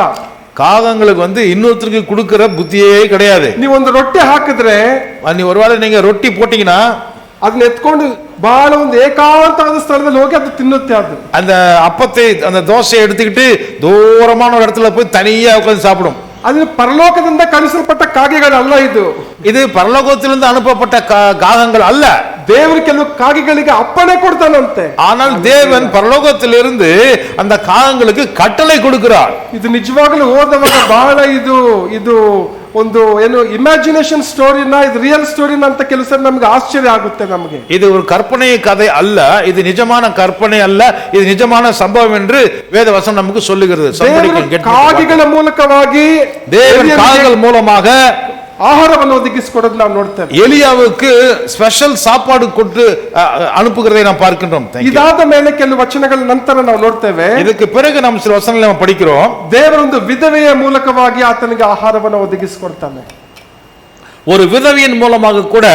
S2: காகங்களுக்கு இன்னொருத்தருக்கு கொடுக்கிற புத்தியே கிடையாது.
S1: ನೀವೊಂದು ರೊಟ್ಟಿ ಹಾಕಿದ್ರೆ
S2: நீ ஒருவேளை நீங்க ரொட்டி போட்டீங்கன்னா
S1: ಅದನ್ನ ಎತ್ಕೊಂಡು ಬಹಳ ಒಂದು ಏಕಾಂತವಾದ ಸ್ಥಳದಲ್ಲಿ ಹೋಗಿ ಅದು ತಿನ್ನುತ್ತೆ. ಅದು
S2: அந்த அப்பத்தை அந்த தோசையை எடுத்துக்கிட்டு தூரமான ஒரு இடத்துல போய் தனியா உட்கார்ந்து சாப்பிடும்.
S1: ಅದು ಪರಲೋಕದಿಂದ ಕಳಿಸಲ್ಪಟ್ಟ ಕಾಗೆಗಳಲ್ಲ,
S2: இது பரலோகத்திலிருந்து அனுப்பப்பட்ட காகங்கள் அல்ல.
S1: ದೇವರು ಕೆಲವು ಕಾಗೆಗಳಿಗೆ ಅಪ್ಪಣೆ ಕೊಡ್ತಾನಂತೆ.
S2: ஆனால் தேவன் பரலோகத்திலிருந்து அந்த காகங்களுக்கு கட்டளை கொடுக்கிறார்.
S1: ಇದು ನಿಜವಾಗಲೂ ಓದುವಾಗ ಬಹಳ ಇದು ಒಂದು ಏನು ಇಮ್ಯಾಜಿನೇಷನ್ ಸ್ಟೋರಿನ ಇದು ರಿಯಲ್ ಸ್ಟೋರಿನ ಅಂತ ಕೆಲಸ ನಮ್ಗೆ ಆಶ್ಚರ್ಯ ಆಗುತ್ತೆ. ನಮಗೆ
S2: இது ஒரு கற்பனை கதை அல்ல, இது நிஜமான கற்பனை அல்ல, இது நிஜமான சம்பவம் என்று வேதவசனம் நமக்கு சொல்லுகிறது.
S1: ಕಾಗೆಗಳ ಮೂಲಕವಾಗಿ
S2: தேவன் காகங்கள் மூலமாக
S1: ಆಹಾರವನ್ನು ಒದಗಿಸಿಕೊಡೋದು ನಾವು ನೋಡ್ತೇವೆ.
S2: எலியாவுக்கு ஸ்பெஷல் சாப்பாடு ಕೊಟ್ಟು அனுப்புகிறதை நாம் பார்க்கின்றோம்.
S1: ಇದಾದ ಮೇಲೆ ಕೆಲವು ವಚನಗಳ ನಂತರ ನಾವು ನೋಡ್ತೇವೆ,
S2: ಇದಕ್ಕೆ பிறகு நம்ம சில வசனங்களை நாம் படிக்கிறோம்.
S1: ದೇವರೊಂದು ವಿಧವೆಯ ಮೂಲಕವಾಗಿ ಆತನಿಗೆ ಆಹಾರವನ್ನು ಒದಗಿಸಿಕೊಡ್ತಾನೆ.
S2: ஒரு விதவியின் மூலமாக கூட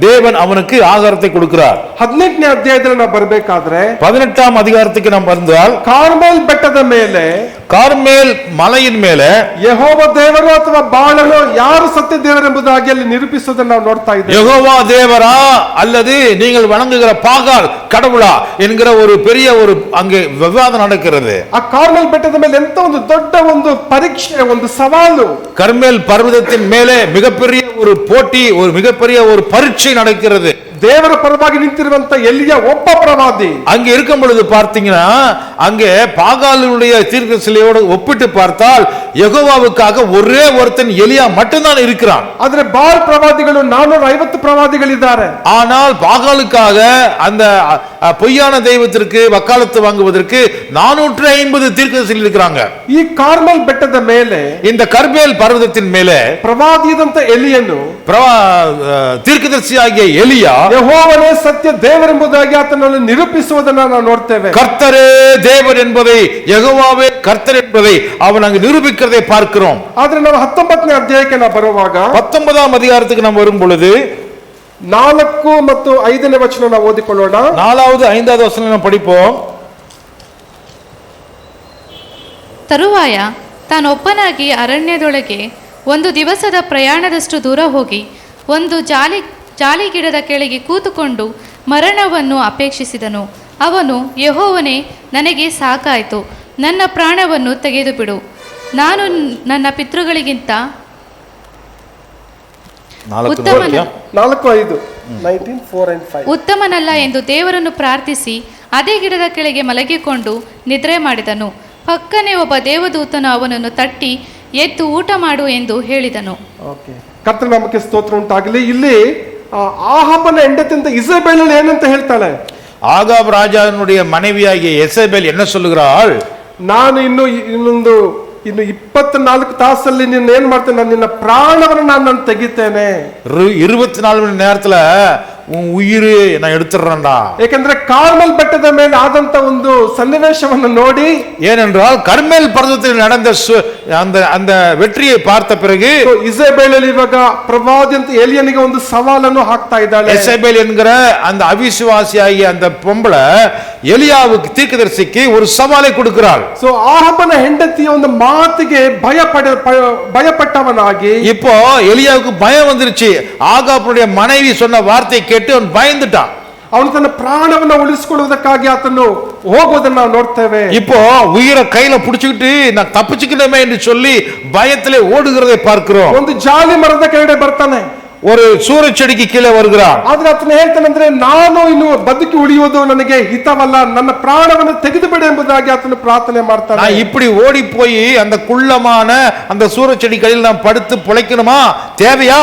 S2: தேவன் அவனுக்கு ஆகாரத்தை கொடுக்கிறார்.
S1: 18ನೇ ಅಧ್ಯಾಯದಲ್ಲಿ ನಾವು ಬರಬೇಕಾದ್ರೆ
S2: 18ஆம் அதிகாரத்துக்கு நாம் வந்தால்,
S1: ಕಾರ್ಮೆಲ್ ಬೆಟ್ಟದ ಮೇಲೆ,
S2: ಕಾರ್ಮೆಲ್ மலையின் மேலே
S1: ಯೆಹೋವ ದೇವರು ಅಥವಾ ಬಾಳನು ಯಾರು ಸತ್ಯ ದೇವರೆಂಬುದಾಗಿ ಅಲ್ಲಿ ನಿರೂಪಿಸುವುದನ್ನು ನಾವು ನೋಡ್ತಾ ಇದ್ದೇವೆ.
S2: யெகோவா தேவரா அல்லது நீங்கள் வணங்குகிற பாகால் கடவுளா என்கிற ஒரு பெரிய ஒரு அங்கே விவாதம் நடக்கிறது.
S1: ಆ ಕಾರ್ಮೆಲ್ ಬೆಟ್ಟದ ಮೇಲೆ ಎಂತ ಒಂದು ದೊಡ್ಡ ಒಂದು ಪರೀಕ್ಷೆ, ಒಂದು ಸವಾಲು.
S2: கர்மேல் பர்வதத்தின் மேலே மிகப்பெரிய ஒரு போட்டி, ஒரு மிகப்பெரிய ஒரு பரீட்சை நடக்கிறது.
S1: ದೇವರ ಪರವಾಗಿ ನಿಂತಿರುವಂತ ಎಲಿಯ ಒಬ್ಬ ಪ್ರವಾದಿ
S2: அங்கே இருக்கும் பொழுது பார்த்தீங்கன்னா, அங்கே பாகாலுடைய தீர்க்கதரிசியோடு ஒப்பிட்டு பார்த்தால் யெகோவாவுக்காக ஒரே ஒருத்தன் எலியா மட்டும்தான் இருக்கிறான்.
S1: ಆದ್ರೆ ಬಾಲ್ ಪ್ರವಾದಿಗಳು 450 ಪ್ರವಾದಿಗಳಿದ್ದಾರೆ.
S2: ஆனால் பாகாலுக்காக அந்த பொய்யான தெய்வத்திற்கு வக்காலத்து வாங்குவதற்கு 450 தீர்க்கதரிசிகள் இருக்கிறாங்க.
S1: ಈ ಕಾರ್ಮೆಲ್ ಬೆಟ್ಟದ ಮೇಲೆ,
S2: இந்த கர்மேல் பர்வதத்தின் மேலே
S1: ಪ್ರವಾದಿಯಾದಂತ ಎಲಿಯನು,
S2: தீர்க்கதரிசியாகிய எலியா
S1: ಯೆಹೋವನೇ ಸತ್ಯ ದೇವರೆಂಬುದಾಗಿ ಆತನನ್ನು ನಿರೂಪಿಸುವುದನ್ನು ನಾವು ನೋಡ್ತೇವೆ.
S2: கர்த்தரே தேவன் என்பதை, யெகோவாவே கர்த்தர் என்பதை அவன் அங்கு நிரூபிக்கிறதை பார்க்கிறோம்.
S1: ಆದ್ರೆ ನಾವು 19ನೇ ಅಧ್ಯಾಯಕ್ಕೆ ನಾವು ಬರುವಾಗ
S2: 19ஆம் அதிகாரத்துக்கு நாம் வரும் பொழுது
S1: 4 ಮತ್ತು 5ನೇ ವಚನ ನಾವು ಓದಿಕೊಳ್ಳೋಣ.
S2: 4வது 5வது ವಚನ ನಾವು படிப்போம்.
S5: ತರುವಾಯ ತಾನೊಬ್ಬನಾಗಿ ಅರಣ್ಯದೊಳಗೆ ಒಂದು ದಿವಸದ ಪ್ರಯಾಣದಷ್ಟು ದೂರ ಹೋಗಿ ಒಂದು ಜಾಲಿಗಿಡದ ಕೆಳಗೆ ಕೂತುಕೊಂಡು ಮರಣವನ್ನು ಅಪೇಕ್ಷಿಸಿದನು. ಅವನು, ಯೆಹೋವನೇ, ನನಗೆ ಸಾಕಾಯಿತು, ನನ್ನ ಪ್ರಾಣವನ್ನು ತೆಗೆದುಬಿಡು, ನಾನು ನನ್ನ ಪಿತೃಗಳಿಗಿಂತ ಉತ್ತಮನಲ್ಲ ಎಂದು ದೇವರನ್ನು ಪ್ರಾರ್ಥಿಸಿ ಅದೇ ಗಿಡದ ಕೆಳಗೆ ಮಲಗಿಕೊಂಡು ನಿದ್ರೆ ಮಾಡಿದನು. ಪಕ್ಕನೆ ಒಬ್ಬ ದೇವದೂತನು ಅವನನ್ನು ತಟ್ಟಿ, ಎದ್ದು ಊಟ ಮಾಡು ಎಂದು ಹೇಳಿದನು.
S1: ಕರ್ತನ ನಾಮಕ್ಕೆ ಸ್ತೋತ್ರ ಉಂಟಾಗಲಿ. ಇಲ್ಲಿ ಆಹಾಬನ ಹೆಂಡತಿಯಿಂದ ಇಸಬೇಲ್ ಏನಂತ ಹೇಳ್ತಾಳೆ?
S2: ஆகாப் ராஜாவினுடைய மனைவியாகிய எசபேல் என்ன சொல்லுகிறாள்?
S1: ನಾನು ಇನ್ನು 24 ತಾಸಲ್ಲಿ ನಿನ್ನ ಏನ್ ಮಾಡ್ತೇನೆ, ನಿನ್ನ ಪ್ರಾಣವನ್ನು ನಾನು ತೆಗಿತೇನೆ.
S2: 24 மணி நேரத்துல உன் உயிர் நான் எடுத்துறேன்டா.
S1: ಏಕೆಂದ್ರೆ ಕಾರ್ಮೆಲ್ ಬೆಟ್ಟದ ಮೇಲೆ ಆದಂತ ಒಂದು ಸನ್ನಿವೇಶವನ್ನು ನೋಡಿ,
S2: ஏனென்றால் கர்மேல் பர்வதத்தில் நடந்த அந்த அந்த வெற்றியை பார்த்த பிறகு
S1: ಇಸಬೇಲ್ ಇವಾಗ ಪ್ರವಾದಿ ಅಂತ ಎಲಿಯನಿಗೆ ಒಂದು ಸವಾಲನ್ನು ಹಾಕ್ತಾ ಇದ್ದಾಳೆ.
S2: எசபேல் என்கிற அந்த அவிசுவாசியாகிய அந்த பொம்பளை எலியாவுக்கு தீர்க்கதரிசிக்கு ஒரு சவாலை கொடுக்கிறாள்.
S1: ಸೊ ಆಹಾಬನ ಹೆಂಡತಿಯ ಒಂದು ಮಾತಿಗೆ ಭಯಪಟ್ಟವನಾಗಿ,
S2: இப்போ எலியாவுக்கு பயம் வந்துருச்சு. ஆகாபுடைய மனைவி சொன்ன வார்த்தையை கேட்டு அவன் பயந்துட்டான்.
S1: ಅವನು ತನ್ನ ಪ್ರಾಣವನ್ನು ಉಳಿಸಿಕೊಳ್ಳುವುದಕ್ಕಾಗಿ ಆತನು ಹೋಗುವುದನ್ನು ನಾವು ನೋಡ್ತೇವೆ.
S2: இப்போ உயிரை கையில புடிச்சுக்கிட்டு நான் தப்பிச்சுக்கிட்டமே என்று சொல்லி பயத்திலே ஓடுகிறதை பார்க்கிறோம்.
S1: ಒಂದು ಜಾಲಿ ಮರದ ಕೆಳಗಡೆ ಬರ್ತಾನೆ,
S2: ஒரு சூரச்செடிக்கு கீழே வருகிறான்.
S1: ಆದ್ರೆ ಆತನು ಹೇಳ್ತಾನಂದ್ರೆ ನಾನು ಇನ್ನು ಬದುಕಿ ಉಳಿಯುವುದು ನನಗೆ ಹಿತವಲ್ಲ, ನನ್ನ ಪ್ರಾಣವನ್ನು ತೆಗೆದು ಬಿಡು ಎಂಬುದಾಗಿ ಆತನು ಪ್ರಾರ್ಥನೆ ಮಾಡ್ತಾನೆ.
S2: நான் இப்படி ஓடி போய் அந்த குள்ளமான அந்த சூரச்செடிகளில் நான் படுத்து பொழைக்கணுமா, தேவையா,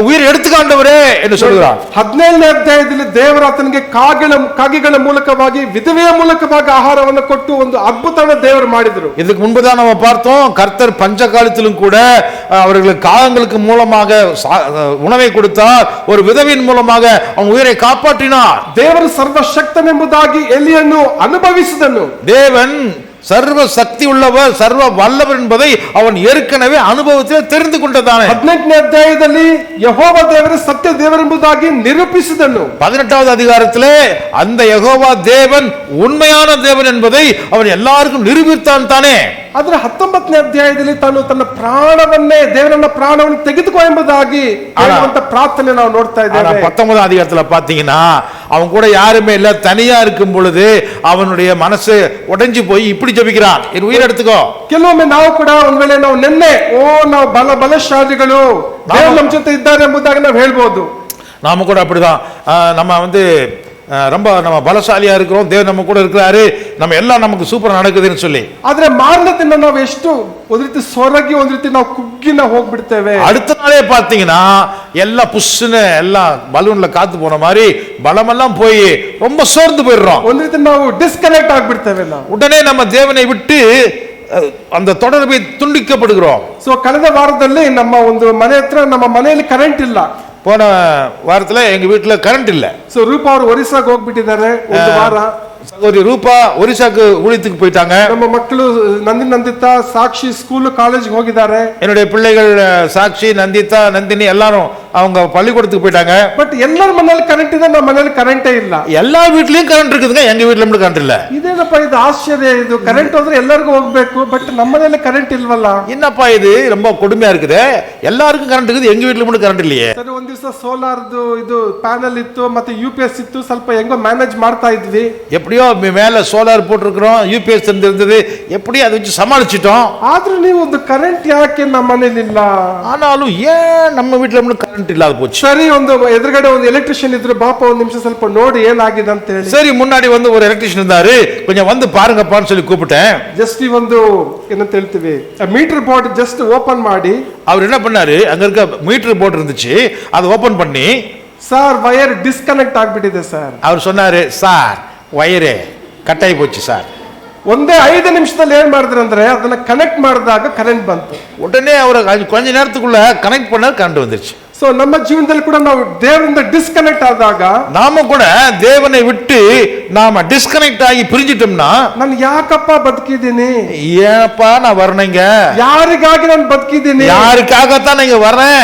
S2: உயிரை எடுத்துக்காண்டவரே என்று சொல்கிறான்.
S1: 17ನೇ ಅಧ್ಯಾಯದಲ್ಲಿ ದೇವರು ಆತನಿಗೆ ಕಾಗೆಗಳ ಮೂಲಕವಾಗಿ ವಿಧವೆಯ ಮೂಲಕವಾಗಿ ಆಹಾರವನ್ನು ಕೊಟ್ಟು ಒಂದು ಅದ್ಭುತನ ದೇವರು ಮಾಡಿದರು.
S2: இதுக்கு முன்புதான் நம்ம பார்த்தோம், கர்த்தர் பஞ்ச காலத்திலும் கூட அவர்களுக்கு காகங்களுக்கு மூலமாக உணவை கொடுத்தார், ஒரு விதவின் மூலமாக அவன் உயிரை காப்பாற்றினார்.
S1: ದೇವರು ಸರ್ವಶಕ್ತನೆಂಬುದಾಗಿ ಎಲಿಯನ್ನು ಅನುಭವಿಸಿದನು.
S2: தேவன் சர்வ சக்தி உள்ளவர், சர்வ வல்லவர் என்பதை அவன் ஏற்கனவே அனுபவத்தில் தெரிந்து கொண்டதானே.
S1: 18ನೇ ಅಧ್ಯಾಯದಲ್ಲಿ ಯೆಹೋವ ದೇವರು ಸತ್ಯ ದೇವರೆಂಬುದಾಗಿ ನಿರೂಪಿಸಿದನು.
S2: 18வது அதிகாரத்திலே அந்த யெகோவா தேவன் உண்மையான தேவன் என்பதை அவன் எல்லாருக்கும் நிரூபித்தான் தானே.
S1: ಆದ್ರೆ 19ನೇ ಅಧ್ಯಾಯದಲ್ಲಿ ತಾನು ತನ್ನ ದೇವರನ್ನ ಪ್ರಾಣವನ್ನು ತೆಗೆದುಕೋ ಎಂಬುದಾಗಿ ಹೇಳುವಂತ ಪ್ರಾರ್ಥನೆ ನಾವು ನೋಡ್ತಾ ಇದ್ದೇವೆ.
S2: 19வது அதிகாரத்துல பாத்தீங்கன்னா அவன் கூட யாருமே இல்ல, தனியா இருக்கும் பொழுது அவனுடைய மனசு உடைஞ்சு போய் இப்படி ஜெபிக்கிறான், என் உயிரை எடுத்துக்கோ.
S1: ಕೆಲವೊಮ್ಮೆ ನಾವು ಕೂಡ ಒಂದ್ ವೇಳೆ ನಾವು ನಾವು ಬಲಶಾಲಿಗಳು, ದೇವರು ನಮ್ಮ ಜೊತೆ ಇದ್ದಾರೆ ಎಂಬುದಾಗಿ ನಾವು ಹೇಳ್ಬೋದು.
S2: நாம கூட அப்படிதான், நம்ம ரொம்ப நம்ம பலசாலியா இருக்கிறோம், தேவன் நம்ம கூட இருக்கிறாரு, நம்ம எல்லாம் நமக்கு சூப்பரா நடக்குதுன்னு சொல்லி.
S1: ಆದ್ರೆ ಮಾರನೇ ದಿನ ನಾವು ಎಷ್ಟು ಒಂದ್ ರೀತಿ ಸೊರಗಿ ಒಂದ್ ರೀತಿ ನಾವು ಕುಗ್ಗಿನ ಹೋಗ್ಬಿಡ್ತೇವೆ.
S2: அடுத்த நாளே பாத்தீங்கன்னா எல்லாம் புஷ்னு எல்லாம் பலூன்ல காத்து போன மாதிரி பலமெல்லாம் போய் ரொம்ப சோர்ந்து போயிடுறோம்.
S1: ಒಂದ್ ರೀತಿ ನಾವು ಡಿಸ್ಕನೆಕ್ಟ್ ಆಗ್ಬಿಡ್ತೇವೆ. ನಾವು
S2: உடனே நம்ம தேவனை விட்டு அந்த தொடர்பை துண்டிக்கப்படுகிறோம்.
S1: ಸೊ ಕಳೆದ ವಾರದಲ್ಲಿ ನಮ್ಮ ಒಂದು ಮನೆ ಹತ್ರ ನಮ್ಮ ಮನೆಯಲ್ಲಿ ಕರೆಂಟ್ ಇಲ್ಲ.
S2: போன வாரத்துல எங்க வீட்டுல கரண்ட் இல்ல.
S1: ಸೊ ರೂಪಾ ಅವರು ಒರಿಸ್ಸಾಗೆ ಹೋಗ್ಬಿಟ್ಟಿದ್ದಾರೆ ಒಂದು ವಾರ.
S2: சகோதரி ரூபா ஒரிசாக்கு ஊழியத்துக்கு போயிட்டாங்க.
S1: ನಮ್ಮ ಮಕ್ಕಳು ನಂದಿತಾ, ಸಾಕ್ಷಿ ಸ್ಕೂಲ್ ಕಾಲೇಜ್ ಹೋಗಿದ್ದಾರೆ.
S2: என்னுடைய பிள்ளைகள் சாட்சி, நந்திதா, நந்தினி எல்லாரும் அவங்க பள்ளிக்கூடத்துக்கு போயிட்டாங்க.
S1: ಬಟ್ ಎಲ್ಲರ ಮನೆಯಲ್ಲಿ ಕರೆಂಟ್ ಇದೆ, ನಮ್ಮ ಮನೆಯಲ್ಲಿ ಕರೆಂಟೇ ಇಲ್ಲ.
S2: எல்லா வீட்லயும் கரண்ட் இருக்குதுங்க, எங்க வீட்ல மட்டும் கரண்ட் இல்ல.
S1: ಇದೇನಪ್ಪ ಇದು ಆಶ್ಚರ್ಯ, ಇದು ಕರೆಂಟ್ ಹೋದ್ರೆ ಎಲ್ಲರಿಗೂ ಹೋಗ್ಬೇಕು, ಬಟ್ ನಮ್ಮ ಮನೆಯಲ್ಲಿ ಕರೆಂಟ್ ಇಲ್ವಲ್ಲ.
S2: என்னப்பா இது ரொம்ப கொடுமையா இருக்குது, எல்லாருக்கும் கரண்ட் இருக்குது, எங்க வீட்ல மட்டும் கரண்ட் இல்லையே.
S1: ಸರಿ, ಒಂದ್ ದಿವಸ ಸೋಲಾರ್ದು ಇದು ಪ್ಯಾನಲ್ ಇತ್ತು, ಮತ್ತೆ UPS ಇತ್ತು, ಸ್ವಲ್ಪ ಹೆಂಗೋ ಮ್ಯಾನೇಜ್ ಮಾಡ್ತಾ ಇದ್ವಿ.
S2: எப்படியோ மேல சோலார் போட்டிருக்கிறோம், UPS இருந்தது, எப்படி அதை வச்சு சமாளிச்சிட்டோம்.
S1: ಆದ್ರೂ ನೀವು ಒಂದು ಕರೆಂಟ್ ಯಾಕೆ ನಮ್ಮ ಮನೇಲಿ ಇಲ್ಲ?
S2: ஆனாலும் ஏன் நம்ம வீட்ல மட்டும் கரண்ட் இல்லாத போச்சு?
S1: ಸರಿ, ಒಂದು ಎದುರುಗಡೆ ಒಂದು ಎಲೆಕ್ಟ್ರಿಷಿಯನ್ ಇದ್ರು, ಬಾಪ ಒಂದ್ ನಿಮಿಷ ಸ್ವಲ್ಪ ನೋಡಿ ಏನಾಗಿದೆ ಅಂತ ಹೇಳಿ.
S2: சரி, முன்னாடி ஒரு எலக்ட்ரிஷியன் இருந்தாரு, கொஞ்சம் வந்து பாருங்கப்பான்னு சொல்லி கூப்பிட்டேன்.
S1: ಜಸ್ಟ್ ಈ ಒಂದು ಏನಂತ ಹೇಳ್ತೀವಿ, ಮೀಟರ್ ಬೋರ್ಡ್ ಜಸ್ಟ್ ಓಪನ್ ಮಾಡಿ,
S2: அவர் என்ன பண்ணாரு, அங்க இருக்க மீட்டர் போர்டு இருந்துச்சு, அதை ஓபன் பண்ணி,
S1: சார் வயர் டிஸ்கனெக்ட் ಆಗ್ಬಿಟ್ಟಿದೆ சார்.
S2: அவர் சொன்னாரு, சார் வயரே கட்டாயி போச்சு சார்.
S1: ಒಂದೇ 5 ನಿಮಿಷದಲ್ಲಿ ಏನ್ ಮಾಡಿದ್ರು ಅಂದ್ರೆ ಅದನ್ನ ಕನೆಕ್ಟ್ ಮಾಡಿದಾಗ ಕರೆಂಟ್ ಬಂತು.
S2: உடனே அவர் கொஞ்ச நேரத்துக்குள்ள கனெக்ட் பண்ண கரண்ட் வந்துருச்சு.
S1: ಸೊ ನಮ್ಮ ಜೀವನದಲ್ಲಿ ಕೂಡ ನಾವು ದೇವರಿಂದ ಡಿಸ್ಕನೆಕ್ಟ್ ಆದಾಗ,
S2: நாம கூட தேவனை விட்டு நாம டிஸ்கனெக்ட் ஆகி பிரிஞ்சிட்டோம்னா,
S1: ನಾನು ಯಾಕಪ್ಪ ಬದುಕಿದ್ದೀನಿ,
S2: ஏப்பா நான் வரணுங்க,
S1: ಯಾರಿಗಾಗಿ ನಾನು ಬದುಕಿದ್ದೀನಿ,
S2: யாருக்காகத்தான் நீங்க வரேன்,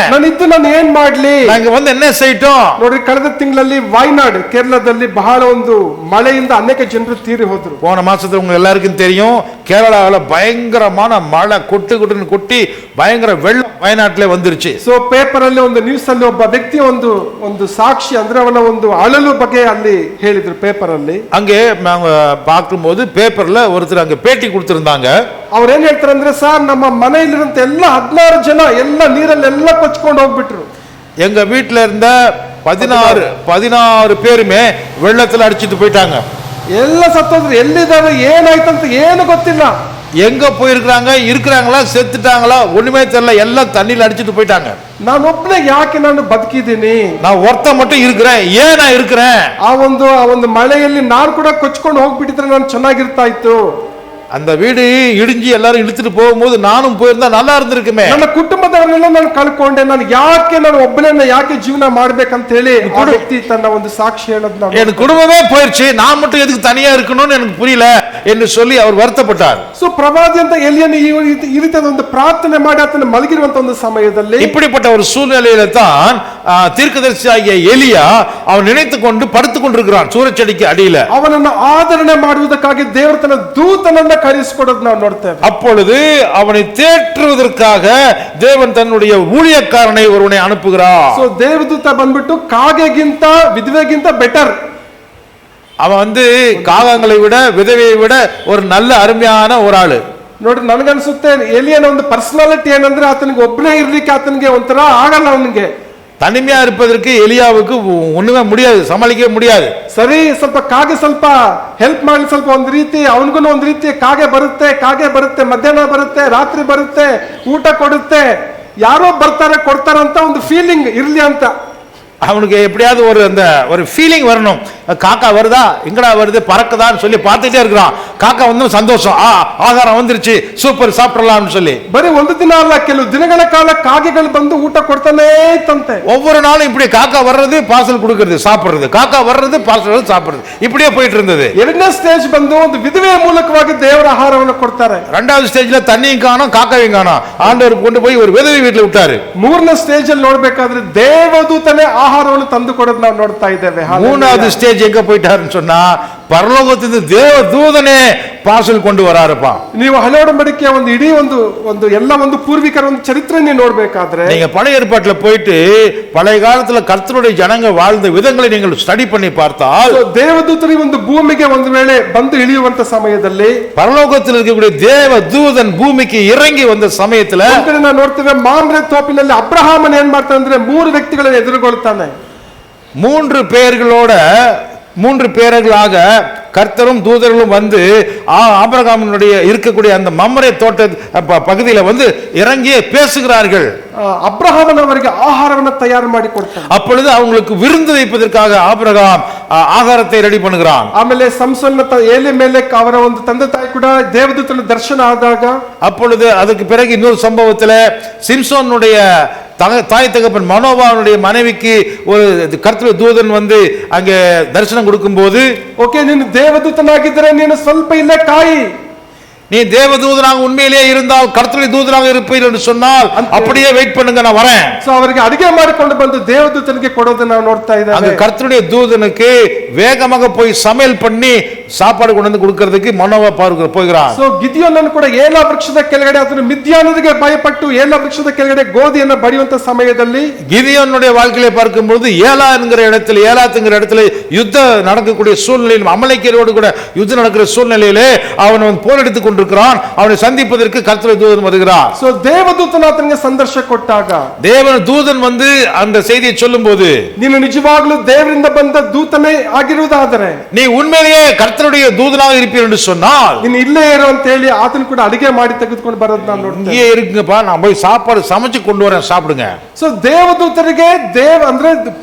S1: ನಾನು ಏನ್ ಮಾಡ್ಲಿ,
S2: நாங்க வந்து என்ன செய்யட்டும்.
S1: ನೋಡ್ರಿ, ಕಳೆದ ತಿಂಗಳಲ್ಲಿ ವಾಯ್ನಾಡ್ ಕೇರಳದಲ್ಲಿ ಬಹಳ ಒಂದು ಮಳೆಯಿಂದ ಅನೇಕ ಜನರು ತೀರಿ ಹೋದ್ರು.
S2: போன மாசத்துல உங்க எல்லாருக்கும் தெரியும், கேரளாவில் பயங்கரமான மழை கொட்டுன்னு கொட்டி பயங்கர வெள்ளம் வயநாட்டிலே வந்துருச்சு.
S1: ಸೊ ಪೇಪರ್ ಅಲ್ಲಿ ಒಂದು ನ್ಯೂಸ್ ಅಲ್ಲಿ ಒಬ್ಬ ವ್ಯಕ್ತಿ ಒಂದು ಸಾಕ್ಷಿ ಅಂದ್ರೆ ಅವನ ಒಂದು ಅಳಲು ಬಗ್ಗೆ ಅಲ್ಲಿ ಹೇಳಿದ್ರು ಪೇಪರ್ ಅಲ್ಲಿ.
S2: அங்கே நாங்க பார்க்கும்போது பேப்பர்ல ஒருத்தர் அங்க பேட்டி கொடுத்திருந்தாங்க.
S1: ಅವ್ರು ಏನ್ ಹೇಳ್ತಾರೆ ಅಂದ್ರೆ, சார் ನಮ್ಮ ಮನೆಯಲ್ಲಿರಂತ ಎಲ್ಲ 16 ಜನ ಎಲ್ಲ ನೀರಲ್ಲಿ ಎಲ್ಲ ಕೊಚ್ಕೊಂಡು ಹೋಗ್ಬಿಟ್ರು.
S2: எங்க வீட்டுல இருந்த 16 பேருமே வெள்ளத்துல அடிச்சிட்டு போயிட்டாங்க.
S1: ಎಲ್ಲ ಸತ್ತೋದ್ರು. ಎಲ್ಲಿದ್ದಾರೆ, ಏನಾಯ್ತಂತ ಏನು ಗೊತ್ತಿಲ್ಲ.
S2: எங்க போயிருக்காங்க, இருக்கிறாங்களா, செத்துட்டாங்களா, ஒண்ணுமே தெரியல, எல்லாம் தண்ணியில அடிச்சிட்டு போயிட்டாங்க.
S1: ನಾನು ಒಬ್ಬನೇ ಯಾಕೆ ನಾನು ಬದುಕಿದ್ದೀನಿ,
S2: நான் ஒருத்த மட்டும் இருக்கிறேன், ஏன் நான் இருக்கிறேன்?
S1: ಆ ಒಂದು ಮಳೆಯಲ್ಲಿ ನಾನು ಕೂಡ ಕೊಚ್ಕೊಂಡು ಹೋಗ್ಬಿಟ್ಟಿದ್ರೆ ನಾನು ಚೆನ್ನಾಗಿರ್ತಾ ಇತ್ತು.
S2: அந்த வீடு இடிஞ்சு எல்லாரும் இழுத்துட்டு போகும்போது நானும் போயிருந்தா நல்லா இருந்திருக்குமே.
S1: ನನ್ನ ಕುಟುಂಬದವರನ್ನೆಲ್ಲ ನಾನು ಕಳ್ಕೊಂಡೆ, ನಾನು ಯಾಕೆ ನಾನು ಒಬ್ಬನೇ ಯಾಕೆ ಜೀವನ ಮಾಡ್ಬೇಕಂತ ಹೇಳಿ ಆ ವ್ಯಕ್ತಿ ತನ್ನ ಒಂದು ಸಾಕ್ಷಿ ಹೇಳೋದು ನಾವು
S2: என் குடும்பமே போயிடுச்சு, நான் மட்டும் எதுக்கு தனியா இருக்கணும்னு எனக்கு புரியல என்று சொல்லி அவர் வருத்தப்பட்டார்.
S1: ಸೊ ಪ್ರವಾದಿ ಅಂತ ಎಲಿಯನು ಈ ರೀತಿಯಾದ ಒಂದು ಪ್ರಾರ್ಥನೆ ಮಾಡಿ ಆತನ ಮಲಗಿರುವಂತ ಒಂದು ಸಮಯದಲ್ಲಿ
S2: இப்படிப்பட்ட ஒரு சூழ்நிலையில தான் தீர்க்கதரிசியாகிய எலியா அவன் நினைத்துக் கொண்டு படுத்துக் கொண்டிருக்கிறான் சூரச்செடிக்கு அடியில.
S1: ಅವನನ್ನು ಆದರಣೆ ಮಾಡುವುದಕ್ಕಾಗಿ ದೇವರು ತನ್ನ ದೂತನನ್ನ ಕರೆಸಿಕೊಡೋದು ನಾವು ನೋಡ್ತೇವೆ.
S2: அப்பொழுது அவனை தேற்றுவதற்காக தேவன் தன்னுடைய ஊழியக்காரனை ஒருவனை அனுப்புகிறார்.
S1: ಸೊ ದೇವದೂತ ಬಂದ್ಬಿಟ್ಟು ಕಾಗೆಗಿಂತ ವಿಧವೆಗಿಂತ ಬೆಟರ್.
S2: அவன் வந்து காகங்களை விட விதவையை விட ஒரு நல்ல அருமையான ஒரு ஆளு.
S1: ನೋಡ್ರಿ, ನನಗನ್ಸುತ್ತೆ ಎಲಿಯನ ಒಂದು ಪರ್ಸನಾಲಿಟಿ ಏನಂದ್ರೆ ಆತನಿಗೆ ಒಬ್ಬನೇ ಇರ್ಲಿಕ್ಕೆ ಆತನಿಗೆ ಒಂಥರ ಆಗಲ್ಲ. ಅವನಿಗೆ
S2: தனிமையா இருப்பதற்கு எலியாவுக்கு ஒண்ணுமே முடியாது, சமாளிக்கவே முடியாது.
S1: ಸರಿ, ಸ್ವಲ್ಪ ಕಾಗೆ ಸ್ವಲ್ಪ ಹೆಲ್ಪ್ ಮಾಡಿ, ಸ್ವಲ್ಪ ಒಂದು ರೀತಿ ಅವನಿಗೂ ಒಂದು ರೀತಿ ಕಾಗೆ ಬರುತ್ತೆ, ಮಧ್ಯಾಹ್ನ ಬರುತ್ತೆ, ರಾತ್ರಿ ಬರುತ್ತೆ, ಊಟ ಕೊಡುತ್ತೆ, ಯಾರೋ ಬರ್ತಾರೆ ಕೊಡ್ತಾರಂತ ಒಂದು ಫೀಲಿಂಗ್ ಇರ್ಲಿ ಅಂತ
S2: அவனுக்கு எப்படியாவது ஒரு ஃபீலிங் வரணும். காக்கா வருதா, எங்கடா வருது, பறக்குதான்னு சொல்லி பார்த்துட்டே இருக்கிறான். காக்கா வந்து சந்தோஷம், ஆகாரம் வந்துருச்சு, சூப்பர் சாப்பிடலாம்னு சொல்லி.
S1: ಬರೀ ಒಂದು ದಿನ ಅಲ್ಲ, ಕೆಲವು ದಿನಗಳ ಕಾಲ ಕಾಗೆಗಳು ಬಂದು ಊಟ ಕೊಡ್ತಾನೆ ಇತ್ತಂತೆ.
S2: ஒவ்வொரு நாளும் இப்படி காக்கா வர்றது பார்சல் கொடுக்கிறது சாப்பிடுறது, காக்கா வர்றது பார்சல் சாப்பிடுறது, இப்படியே போயிட்டு இருந்தது.
S1: ಎರಡನೇ ಸ್ಟೇಜ್ ಬಂದು ಒಂದು ವಿಧವೆಯ ಮೂಲಕವಾಗಿ ದೇವರ ಆಹಾರವನ್ನು ಕೊಡ್ತಾರೆ.
S2: ரெண்டாவது ஸ்டேஜ்ல தண்ணியும் காணோம் காக்காவையும் காணோம், ஆண்டவர் கொண்டு போய் ஒரு விதவை வீட்டுல விட்டாரு.
S1: ಮೂರನೇ ಸ್ಟೇಜ್ ಅಲ್ಲಿ ನೋಡ್ಬೇಕಾದ್ರೆ ದೇವದೂತನೇ ಆಹಾರವನ್ನು ತಂದು ಕೊಡೋದು ನಾವು ನೋಡ್ತಾ ಇದ್ದೇವೆ.
S2: மூணாவது ஸ்டேஜ் எங்க போயிட்டாருன்னு சொன்னா பரலோகத்திலிருந்து தேவ தூதனே பார்சல் கொண்டு வராருப்பா.
S1: ನೀವು ಹಳೆ ಒಡಂಬಡಿಕೆಯ ಒಂದು ಇಡೀ ಒಂದು ಎಲ್ಲ ಒಂದು ಪೂರ್ವಿಕರ ಒಂದು ಚರಿತ್ರೆ ನೀವು ನೋಡ್ಬೇಕಾದ್ರೆ,
S2: நீங்க பழைய ஏற்பாட்டுல போயிட்டு பழைய காலத்துல கர்த்தருடைய ஜனங்க வாழ்ந்த விதங்களை நீங்கள் ஸ்டடி பண்ணி பார்த்தால்,
S1: ದೇವದೂತರು ಒಂದು ಭೂಮಿಗೆ ಒಂದು ವೇಳೆ ಬಂದು ಇಳಿಯುವಂತ ಸಮಯದಲ್ಲಿ
S2: பரலோகத்தில் இருக்கக்கூடிய தேவ தூதன் பூமிக்கு இறங்கி வந்த சமயத்துல
S1: ನಾವು ನೋಡ್ತೇವೆ, ಮಾಮ್ರೆ ತೋಪಿನಲ್ಲಿ ಅಬ್ರಹಾಮನ್ ಏನ್ ಮಾಡ್ತಾನೆ ಅಂದ್ರೆ 3 ವ್ಯಕ್ತಿಗಳನ್ನು ಎದುರುಗೊಳ್ತಾನೆ.
S2: 3 பேர்களாக கர்த்தரும் தூதர்களும் வந்து ஆபிரகாமினுடைய இருக்கக்கூடிய அந்த மம்ரே தோட்ட பகுதியில வந்து இறங்கி பேசுகிறார்கள்.
S1: ಅಬ್ರಹಾಮನ್ ಅವರಿಗೆ ಆಹಾರವನ್ನು ತಯಾರು ಮಾಡಿ ಕೊಡ್ತಾನೆ.
S2: அப்பொழுது அவங்களுக்கு விருந்து வைப்பதற்காக ஆபிரகாம் ஆகாரத்தை ரெடி பண்ணுகிறான்.
S1: ಆಮೇಲೆ ಸಂಸೋನ ಏಲಿ ಮೇಲೆ ಅವರ ಒಂದು ತಂದೆ ತಾಯಿ ಕೂಡ ದೇವದೂತನ ದರ್ಶನ ಆದಾಗ,
S2: அப்பொழுது அதுக்கு பிறகு இன்னொரு சம்பவத்துல சிம்சோனுடைய தாய் தகப்பன் மனோபாவனுடைய மனைவிக்கு ஒரு கர்த்தருடைய தூதன் வந்து அங்கே தரிசனம் கொடுக்கும் போது,
S1: ಓಕೆ ನೀನು ದೇವದೂತನಾಗಿದ್ದರೆ ನೀನು ಸ್ವಲ್ಪ ಇಲ್ಲೇ ಕಾಯಿ,
S2: நீ தேவதூதனாக உண்மையிலேயே இருந்தால் கர்த்தருடைய தூதனாக இருப்பீர் என்று சொன்னால் அப்படியே வெயிட் பண்ணுங்க, நான் வரேன்.
S1: சோ அவರಿಗೆ ಅಡಿಗೆ ಮಾಡಿಕೊಂಡು ಬಂದು ದೇವದೂತನಿಗೆ ಕೊಡೋದನ್ನ ನಾವು ನೋಡ್ತಾ ಇದ್ದೇವೆ.
S2: அந்த கர்த்தருடைய தூதனுக்கு வேகமாக போய் சமையல் பண்ணி சாப்பாடு கொண்டு வந்து கொடுக்கிறதுக்கு மனோவா போகிறான்.
S1: சோ ಗಿದಿಯೋನನ್ನು ಕೂಡ ಏಲ ವೃಕ್ಷದ ಕೆಳಗಡೆ ಅದನ್ನು ಮಿದ್ಯಾನರಿಗೆ ಭಯಪಟ್ಟು ಏಲ ವೃಕ್ಷದ ಕೆಳಗಡೆ ಗೋಧಿಯನ್ನು ಬಡಿಯುವಂತ ಸಮಯದಲ್ಲಿ
S2: ಗಿದಿಯೋனுடைய வாழ்க்கையை பார்க்கும்போது ஏலாங்கிற இடத்துல யுத்தம் நடக்கக்கூடிய சூழ்நிலையில் அமலேக்கியரோடு கூட யுத்தம் நடக்கிற சூழ்நிலையிலே அவன் போரெடுத்துக் கொண்டிருக்கிறான். அவனை சந்திப்பதற்கு கர்த்தருடைய தூதன் வருகிறார்.
S1: சோ தேவதூதன் ಆತನಿಗೆ ಸಂದರ್ಶ ಕೊಟ್ಟಾಗ,
S2: தேவ தூதன் வந்து அந்த செய்தியை சொல்லும்போது,
S1: ನೀನು ನಿಜವಾಗ್ಲೂ ದೇವರಿಂದ ಬಂದ ದೂತನೇ ಆಗಿರುವುದಾದರೆ,
S2: நீ உண்மையிலேயே கர்த்தருடைய தூதனாக இருப்பீர் என்று சொன்னால்,
S1: ನೀನು ಇಲ್ಲೇ ಇರು ಅಂತ ಹೇಳಿ ಆತನ ಕೂಡ ಅಡಿಗೆ ಮಾಡಿ ತೆಗೆದುಕೊಂಡು ಬರೋದು ನಾನು ನೋಡ್ತೇನೆ.
S2: இங்கே இருக்குங்கப்பா, நான் போய் சாப்பாடு சமைச்சு கொண்டு வரேன், சாப்பிடுங்க.
S1: ಸೊ ದೇವದೂತರಿಗೆ ಅಂದ್ರೆ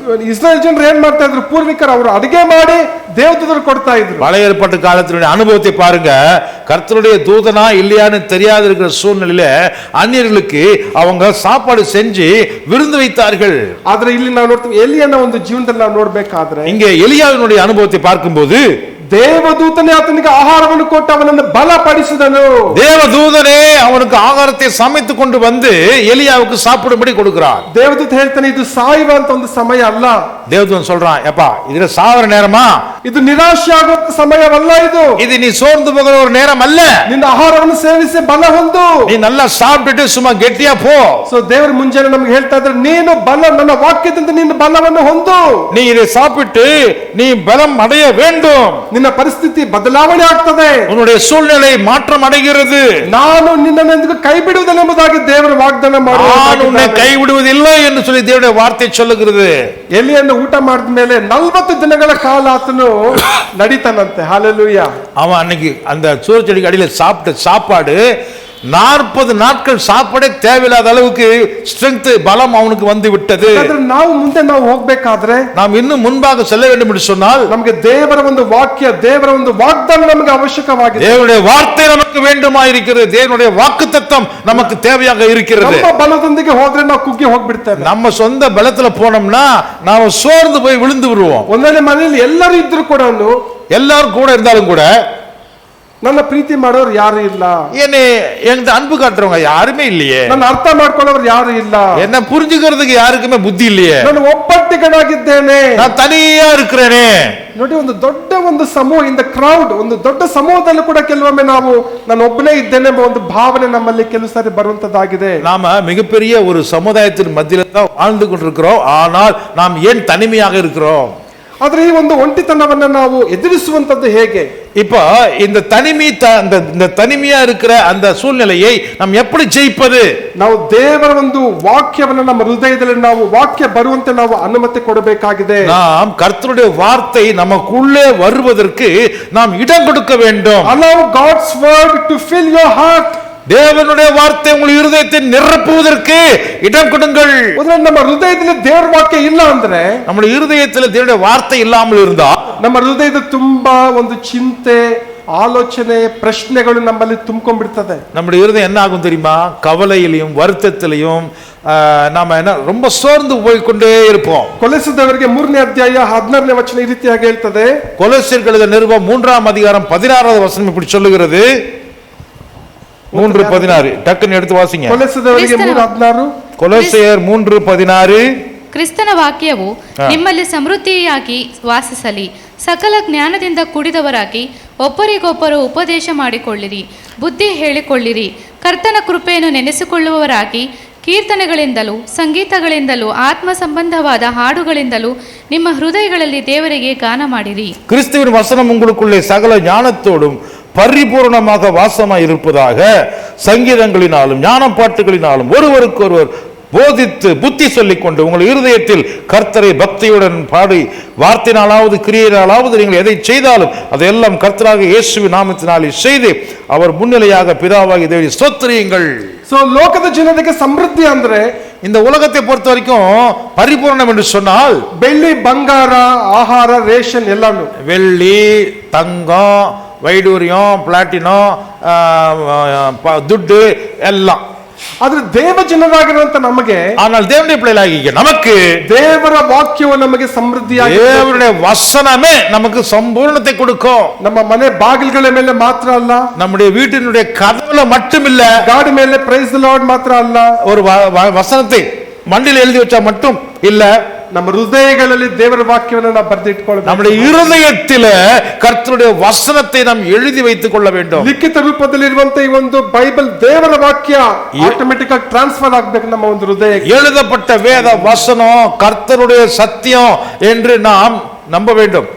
S1: ಇಸ್ರಾಯೇಲ್ ಜನರು ಏನ್ ಮಾಡ್ತಾ ಇದ್ರು, ಪೂರ್ವಿಕರು ಅವರು ಅಡಿಗೆ ಮಾಡಿ ದೇವದೂತರು ಕೊಡ್ತಾ ಇದ್ರು.
S2: பழைய ஏற்பாட்டு காலத்தினுடைய அனுபவத்தை பாருங்க. கர்த்தருடைய தூதனா இல்லையான்னு தெரியாத இருக்கிற சூழ்நிலையில அந்நியர்களுக்கு அவங்க சாப்பாடு செஞ்சு விருந்து வைத்தார்கள்.
S1: ಆದ್ರೆ ಇಲ್ಲಿ ನಾವು ನೋಡ್ತೀವಿ, ಎಲಿಯನ ಒಂದು ಜೀವನದಲ್ಲಿ ನಾವು ನೋಡ್ಬೇಕಾದ್ರೆ,
S2: இங்க எலியாவினுடைய அனுபவத்தை பார்க்கும்போது
S1: ದೇವದೂತನೇ ಆತನಿಗೆ ಆಹಾರವನ್ನು ಕೊಟ್ಟು ಅವನನ್ನು ಬಲಪಡಿಸಿದನು.
S2: தேவதூதனே அவனுக்கு ஆகாரத்தை சமைத்து கொண்டு வந்து எலியாவுக்கு சாப்பிடும்படி கொடுக்கிறார்.
S1: ದೇವದೂತ ಹೇಳ್ತಾನೆ, ಇದು ಸಾಯುವಂತ ಒಂದು ಸಮಯ ಅಲ್ಲ.
S2: தேவதூதன் சொல்றான், எப்பா இதுல சாவர நேரமா,
S1: ಇದು ನಿರಾಶೆ ಆಗುವಂತ ಸಮಯವಲ್ಲ, ಇದು
S2: நீ சோர்ந்து போகிற ஒரு நேரம் அல்ல.
S1: ನಿನ್ನ ಆಹಾರವನ್ನು ಸೇವಿಸಿ ಬಲ ಹೊಂದು,
S2: நீ நல்லா சாப்பிட்டுட்டு சும்மா கெட்டியா போ.
S1: ಸೊ ದೇವರು ಮುಂಜಾನೆ ನಮಗೆ ಹೇಳ್ತಾ ಇದ್ರೆ, ನೀನು ಬಲ, ನನ್ನ ವಾಕ್ಯದಿಂದ ನಿನ್ನ ಬಲವನ್ನು ಹೊಂದು,
S2: நீ இதை சாப்பிட்டு நீ பலம் அடைய வேண்டும்.
S1: ನಿನ್ನ ಪರಿಸ್ಥಿತಿ ಬದಲಾವಣೆ ಆಗ್ತದೆ,
S2: உன்னுடைய சூழ்நிலை மாற்றம் அடைகிறது.
S1: ನಾನು ನಿನ್ನನ್ನು ಎಂದಿಗೂ ಕೈ ಬಿಡುವುದಿಲ್ಲ ಎಂಬುದಾಗಿ ದೇವರು ವಾಗ್ದಾನ
S2: நான் உன்னை கைவிடுவதில்லை என்று சொல்லி தேவனுடைய வார்த்தை சொல்லுகிறது.
S1: ಎಲಿಯನ್ನು ಊಟ ಮಾಡಿದ ಮೇಲೆ 40 ದಿನಗಳ ಕಾಲ ಆತನು ನಡೀತಾನಂತೆ. ಹಲ್ಲೆಲೂಯಾ.
S2: அவன் அன்னைக்கு அந்த சூரச்செடிக்கு அடியில சாப்பிட்ட சாப்பாடு 40 நாட்கள் சாப்பாடே தேவையில்லாத அளவுக்கு ஸ்ட்ரெಂಗ್ತ್ பலம் அவனுக்கு வந்து விட்டது.
S1: ಆದ್ರೆ ನಾವು ಮುಂದೆ ನಾವು ಹೋಗ್ಬೇಕಾದ್ರೆ
S2: நாம் இன்னும் முன்பாக செல்ல வேண்டும் என்று சொன்னால்
S1: ನಮಗೆ ದೇವರ ಒಂದು ವಾಕ್ಯ, ದೇವರ ಒಂದು ವಾಗ್ದಾನ ನಮಗೆ ಅವಶ್ಯಕವಾಗಿದೆ.
S2: தேவனுடைய வார்த்தை நமக்கு வேண்டுமா இருக்கிறது. தேவனுடைய வாக்குத்தத்தம் நமக்கு தேவையாக இருக்கிறது.
S1: ನಮ್ಮ ಬಲದೊಂದಿಗೆ ಹೋದ್ರೆ ನಾವು ಕುಗ್ಗಿ ಹೋಗ್ಬಿಡ್ತೇವೆ.
S2: நம்ம சொந்த பலத்துல போனோம்னா நாம சோர்ந்து போய் விழுந்து விடுவோம்.
S1: ಒಂದನೇ ಮನೆಯಲ್ಲಿ ಎಲ್ಲರೂ ಇದ್ರು ಕೂಡ
S2: எல்லாரும் கூட இருந்தாலும் கூட
S1: ನನ್ನ ಪ್ರೀತಿ ಮಾಡೋರು ಯಾರು ಇಲ್ಲ,
S2: என்னை என்கிட்ட அன்பு காட்டுறவங்க யாருமே இல்லையே,
S1: ನನ್ನ ಅರ್ಥ ಮಾಡ್ಕೊಳ್ಳೋರು ಯಾರು ಇಲ್ಲ,
S2: என்ன புரிஞ்சுக்கிறதுக்கு யாருக்குமே புத்தி இல்லையே,
S1: ನಾನು ಒಬ್ಬಟ್ಟಿಗನಾಗಿದ್ದೇನೆ,
S2: நான் தனியா இருக்கிறேனே.
S1: ನೋಡಿ, ಒಂದು ದೊಡ್ಡ ಒಂದು ಸಮೂಹ, ಇಂದ ಕ್ರೌಡ್, ಒಂದು ದೊಡ್ಡ ಸಮೂಹದಲ್ಲೂ ಕೂಡ ಕೆಲವೊಮ್ಮೆ ನಾವು ನಾನು ಒಬ್ಬನೇ ಇದ್ದೇನೆ ಎಂಬ ಒಂದು ಭಾವನೆ ನಮ್ಮಲ್ಲಿ ಕೆಲವು ಸಾರಿ ಬರುವಂತದ್ದಾಗಿದೆ.
S2: நாம மிகப்பெரிய ஒரு சமுதாயத்தின் மத்தியில தான் வாழ்ந்து கொண்டிருக்கிறோம். ஆனால் நாம் ஏன் தனிமையாக இருக்கிறோம்?
S1: ಆದ್ರೆ ಈ ಒಂದು ಒಂಟಿತನವನ್ನ ನಾವು ಎದುರಿಸುವಂತದ್ದು ಹೇಗೆ?
S2: இப்போ இந்த தனிமையா இருக்கிற அந்த சூழ்நிலையை நாம் எப்படி ஜெயிப்பது?
S1: ನಾವು ದೇವರ ಒಂದು ವಾಕ್ಯವನ್ನು ನಮ್ಮ ಹೃದಯದಲ್ಲಿ ನಾವು ವಾಕ್ಯ ಬರುವಂತೆ ನಾವು ಅನುಮತಿ ಕೊಡಬೇಕಾಗಿದೆ.
S2: நாம் கர்த்தருடைய வார்த்தை நமக்குள்ளே வருவதற்கு நாம் இடம் கொடுக்க வேண்டும்.
S1: Allow God's word to fill your heart.
S2: தேவனுடைய வார்த்தை உங்கள் இருதயத்தை நிரப்புவதற்கு இடம் கொடுங்கள்.
S1: ನಮ್ಮ ಹೃದಯದಲ್ಲಿ ದೇವರ ವಾಕ್ಯ ಇಲ್ಲ ಅಂದ್ರೆ,
S2: ನಮ್ಮ இருதயத்தில் தேவனுடைய வார்த்தை இல்லாமல் இருந்தா
S1: ನಮ್ಮ ಹೃದಯದ ತುಂಬಾ ಒಂದು ಚಿಂತೆ, ஆலோசனை, பிரச்சனைಗಳು ನಮ್ಮಲ್ಲಿ ತುಂಬಿಕೊಂಡಿರ್ತದೆ.
S2: நம்முடைய இருதயம் என்ன ஆகும் தெரியுமா? கவலையிலையும் வருத்தத்திலையும் நாம என்ன ரொம்ப சோர்ந்து போய்கொண்டே இருப்போம்.
S1: ಕೊಲೆಸದವರಿಗೆ 3ನೇ ಅಧ್ಯಾಯ 16ನೇ ವಚನ ಈ ರೀತಿಯಾಗಿ ಹೇಳ್ತದೆ.
S2: கொலோசியர் எழுதின நிருபம் 3ஆம் அதிகாரம் 16வது வசனம் இப்படி சொல்லுகிறது. 3:16 டக்குன்னு எடுத்து வாசிங்க.
S1: ಕೊಲೆಸದವರಿಗೆ 3:16.
S2: கொலோசியர் 3:16.
S5: ಕ್ರಿಸ್ತನ ವಾಕ್ಯವು ನಿಮ್ಮಲ್ಲಿ ಸಮೃದ್ಧಿಯಾಗಿ ವಾಸಿಸಲಿ, ಸಕಲ ಜ್ಞಾನದಿಂದ ಕೂಡಿದವರಾಗಿ ಒಬ್ಬರಿಗೊಬ್ಬರು ಉಪದೇಶ ಮಾಡಿಕೊಳ್ಳಿರಿ, ಬುದ್ಧಿ ಹೇಳಿಕೊಳ್ಳಿರಿ, ಕರ್ತನ ಕೃಪೆಯನ್ನು ನೆನೆಸಿಕೊಳ್ಳುವವರಾಗಿ ಕೀರ್ತನೆಗಳಿಂದಲೂ ಸಂಗೀತಗಳಿಂದಲೂ ಆತ್ಮ ಸಂಬಂಧವಾದ ಹಾಡುಗಳಿಂದಲೂ ನಿಮ್ಮ ಹೃದಯಗಳಲ್ಲಿ ದೇವರಿಗೆ ಗಾನ ಮಾಡಿರಿ.
S2: கிறிஸ்துவின் வசனம் உங்களுக்குள்ளே சகல ஞானத்தோடும் பரிபூர்ணமாக வாசமாய் இருப்பதாக சங்கீதங்களினாலும் ஞான பாட்டுகளினாலும் ஒருவருக்கொருவர் போதித்து புத்தி சொல்லிக் கொண்டு உங்கள் இருதயத்தில் கர்த்தரை பக்தியுடன் பாடி வார்த்தையினாலாவது கிரியையினாலாவது நீங்கள் எதை செய்தாலும் அதையெல்லாம் கர்த்தராக இயேசுவின் நாமத்தினாலே செய்து அவர் முன்னிலையாக பிதாவாகி தேவனை ஸ்தோத்திரியுங்கள்.
S1: சோ லோகದ ಜನರಿಗೆ ಸಮೃದ್ಧಿ ಅಂದ್ರೆ,
S2: இந்த உலகத்தை பொறுத்த வரைக்கும் பரிபூர்ணம் என்று சொன்னால்
S1: ಬೆಳ್ಳಿ, ಬಂಗಾರ, ಆಹಾರ, ರೇಷನ್ ಎಲ್ಲಾನು,
S2: வெள்ளி, தங்கம், வைடூரியம், பிளாட்டினம், துட்டு எல்லாம்.
S1: ಆದ್ರೆ ದೇವ ಜನರಾಗಿರುವಂತ ನಮಗೆ,
S2: ஆனால் தேவனுடைய பிள்ளைகளாகிய நமக்கு
S1: ದೇವರ ವಾಕ್ಯವು ನಮಗೆ ಸಮೃದ್ಧಿಯಾಗಿ,
S2: தேவனுடைய வசனமே நமக்கு சம்பூர்ணத்தை கொடுக்கும்.
S1: ನಮ್ಮ ಮನೆ ಬಾಗಿಲುಗಳ ಮೇಲೆ ಮಾತ್ರ ಅಲ್ಲ,
S2: நம்முடைய வீட்டினுடைய கதவுல மட்டும் இல்ல,
S1: ಗಾಡಿ ಮೇಲೆ ಪ್ರೈಸ್ ದಿ ಲಾರ್ಡ್ ಮಾತ್ರ ಅಲ್ಲ,
S2: ஒரு வசனத்தை மண்டியில் எழுதி வச்சா மட்டும் இல்ல,
S1: ನಮ್ಮ ಹೃದಯಗಳಲ್ಲಿ ದೇವರ ವಾಕ್ಯವನ್ನು ನಾವು ಬರೆದಿಟ್ಕೊಳ್ಳಬೇಕು.
S2: நம்முடைய இருதயத்திலே கர்த்தருடைய வசனத்தை நாம் எழுதி வைத்துக் கொள்ள வேண்டும்.
S1: ಲಿಖಿತ ರೂಪದಲ್ಲಿರುವಂತ ಈ ಒಂದು ಬೈಬಲ್ ದೇವರ ವಾಕ್ಯ ಆಟೋಮೆಟಿಕ್ ಆಗಿ ಟ್ರಾನ್ಸ್ಫರ್ ಆಗಬೇಕು ನಮ್ಮ ಒಂದು ಹೃದಯಕ್ಕೆ.
S2: எழுதப்பட்ட வேத வசனம் கர்த்தருடைய சத்தியம் என்று நாம் நம்ப வேண்டும்.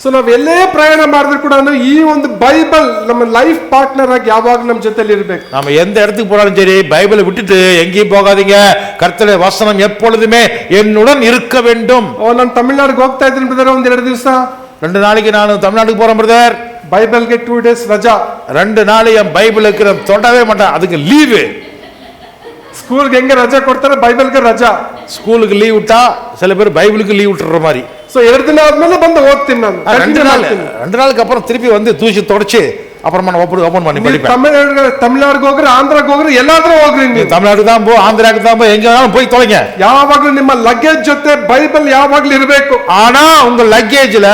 S1: ಸೊ ನಾವು ಎಲ್ಲೇ ಪ್ರಯಾಣ ಮಾಡಿದ್ರು ಕೂಡ ಈ ಒಂದು ಬೈಬಲ್ ನಮ್ಮ ಲೈಫ್ ಪಾರ್ಟ್ನರ್ ಆಗಿ ಯಾವಾಗಲೂ ನಮ್ಮ ಜೊತೆಲಿ ಇರಬೇಕು.
S2: நாம எந்த இடத்துக்கு போனாலும் சரி, பைபிளை விட்டுட்டு எங்கேயும் போகாதீங்க. கர்த்தருடைய வசனம் எப்பொழுதுமே என்னுடன் இருக்க வேண்டும்.
S1: ನಾನು ತಮಿಳ್ನಾಡಿಗೆ ಹೋಗ್ತಾ ಇದ್ದೀನಿ ಬ್ರದರ್, ಒಂದ್ 2 ದಿವಸ,
S2: 2 நாளைக்கு நான் தமிழ்நாட்டுக்கு போறேன் பிரதர்.
S1: ಬೈಬಲ್ಗೆ 2 days ರಜಾ.
S2: 2 நாள் என் பைபிளுக்கு நான் தொடவே மாட்டேன், அதுக்கு லீவு.
S1: ಸ್ಕೂಲ್ಗೆ ಹೆಂಗೆ ರಜಾ ಕೊಡ್ತಾರೆ, ಬೈಬಲ್ಗೆ ರಜಾ.
S2: ஸ்கூலுக்கு லீவ் விட்டா சில பேர் பைபிளுக்கு லீவ் விட்டுற மாதிரி.
S1: ಸೊ 2 ದಿನ ಆದ್ಮೇಲೆ ಬಂದು ಓದ್ತೀನಿ ನಾನು.
S2: 2 நாளுக்கு அப்புறம் திருப்பி வந்து தூசி தொடச்சு அப்புறமா நான் ஓபன் பண்ணி படிப்பேன்.
S1: ತಮಿಳ್ನಾಡಿಗೆ ಹೋಗ್ರಿ, ಆಂಧ್ರಾಗೆ ಹೋಗ್ರಿ, ಎಲ್ಲಾದ್ರೂ ಹೋಗ್ರಿ, ನೀವು
S2: தமிழ்நாட்டுக்கு தான் போ, ஆந்திராக்கு தான் போ, எங்க வேணாலும் போய் தொலைங்க.
S1: ಯಾವಾಗ್ಲೂ ನಿಮ್ಮ ಲಗೇಜ್ ಜೊತೆ ಬೈಬಲ್ ಯಾವಾಗ್ಲೂ ಇರಬೇಕು.
S2: ஆனா உங்க லக்கேஜ்ல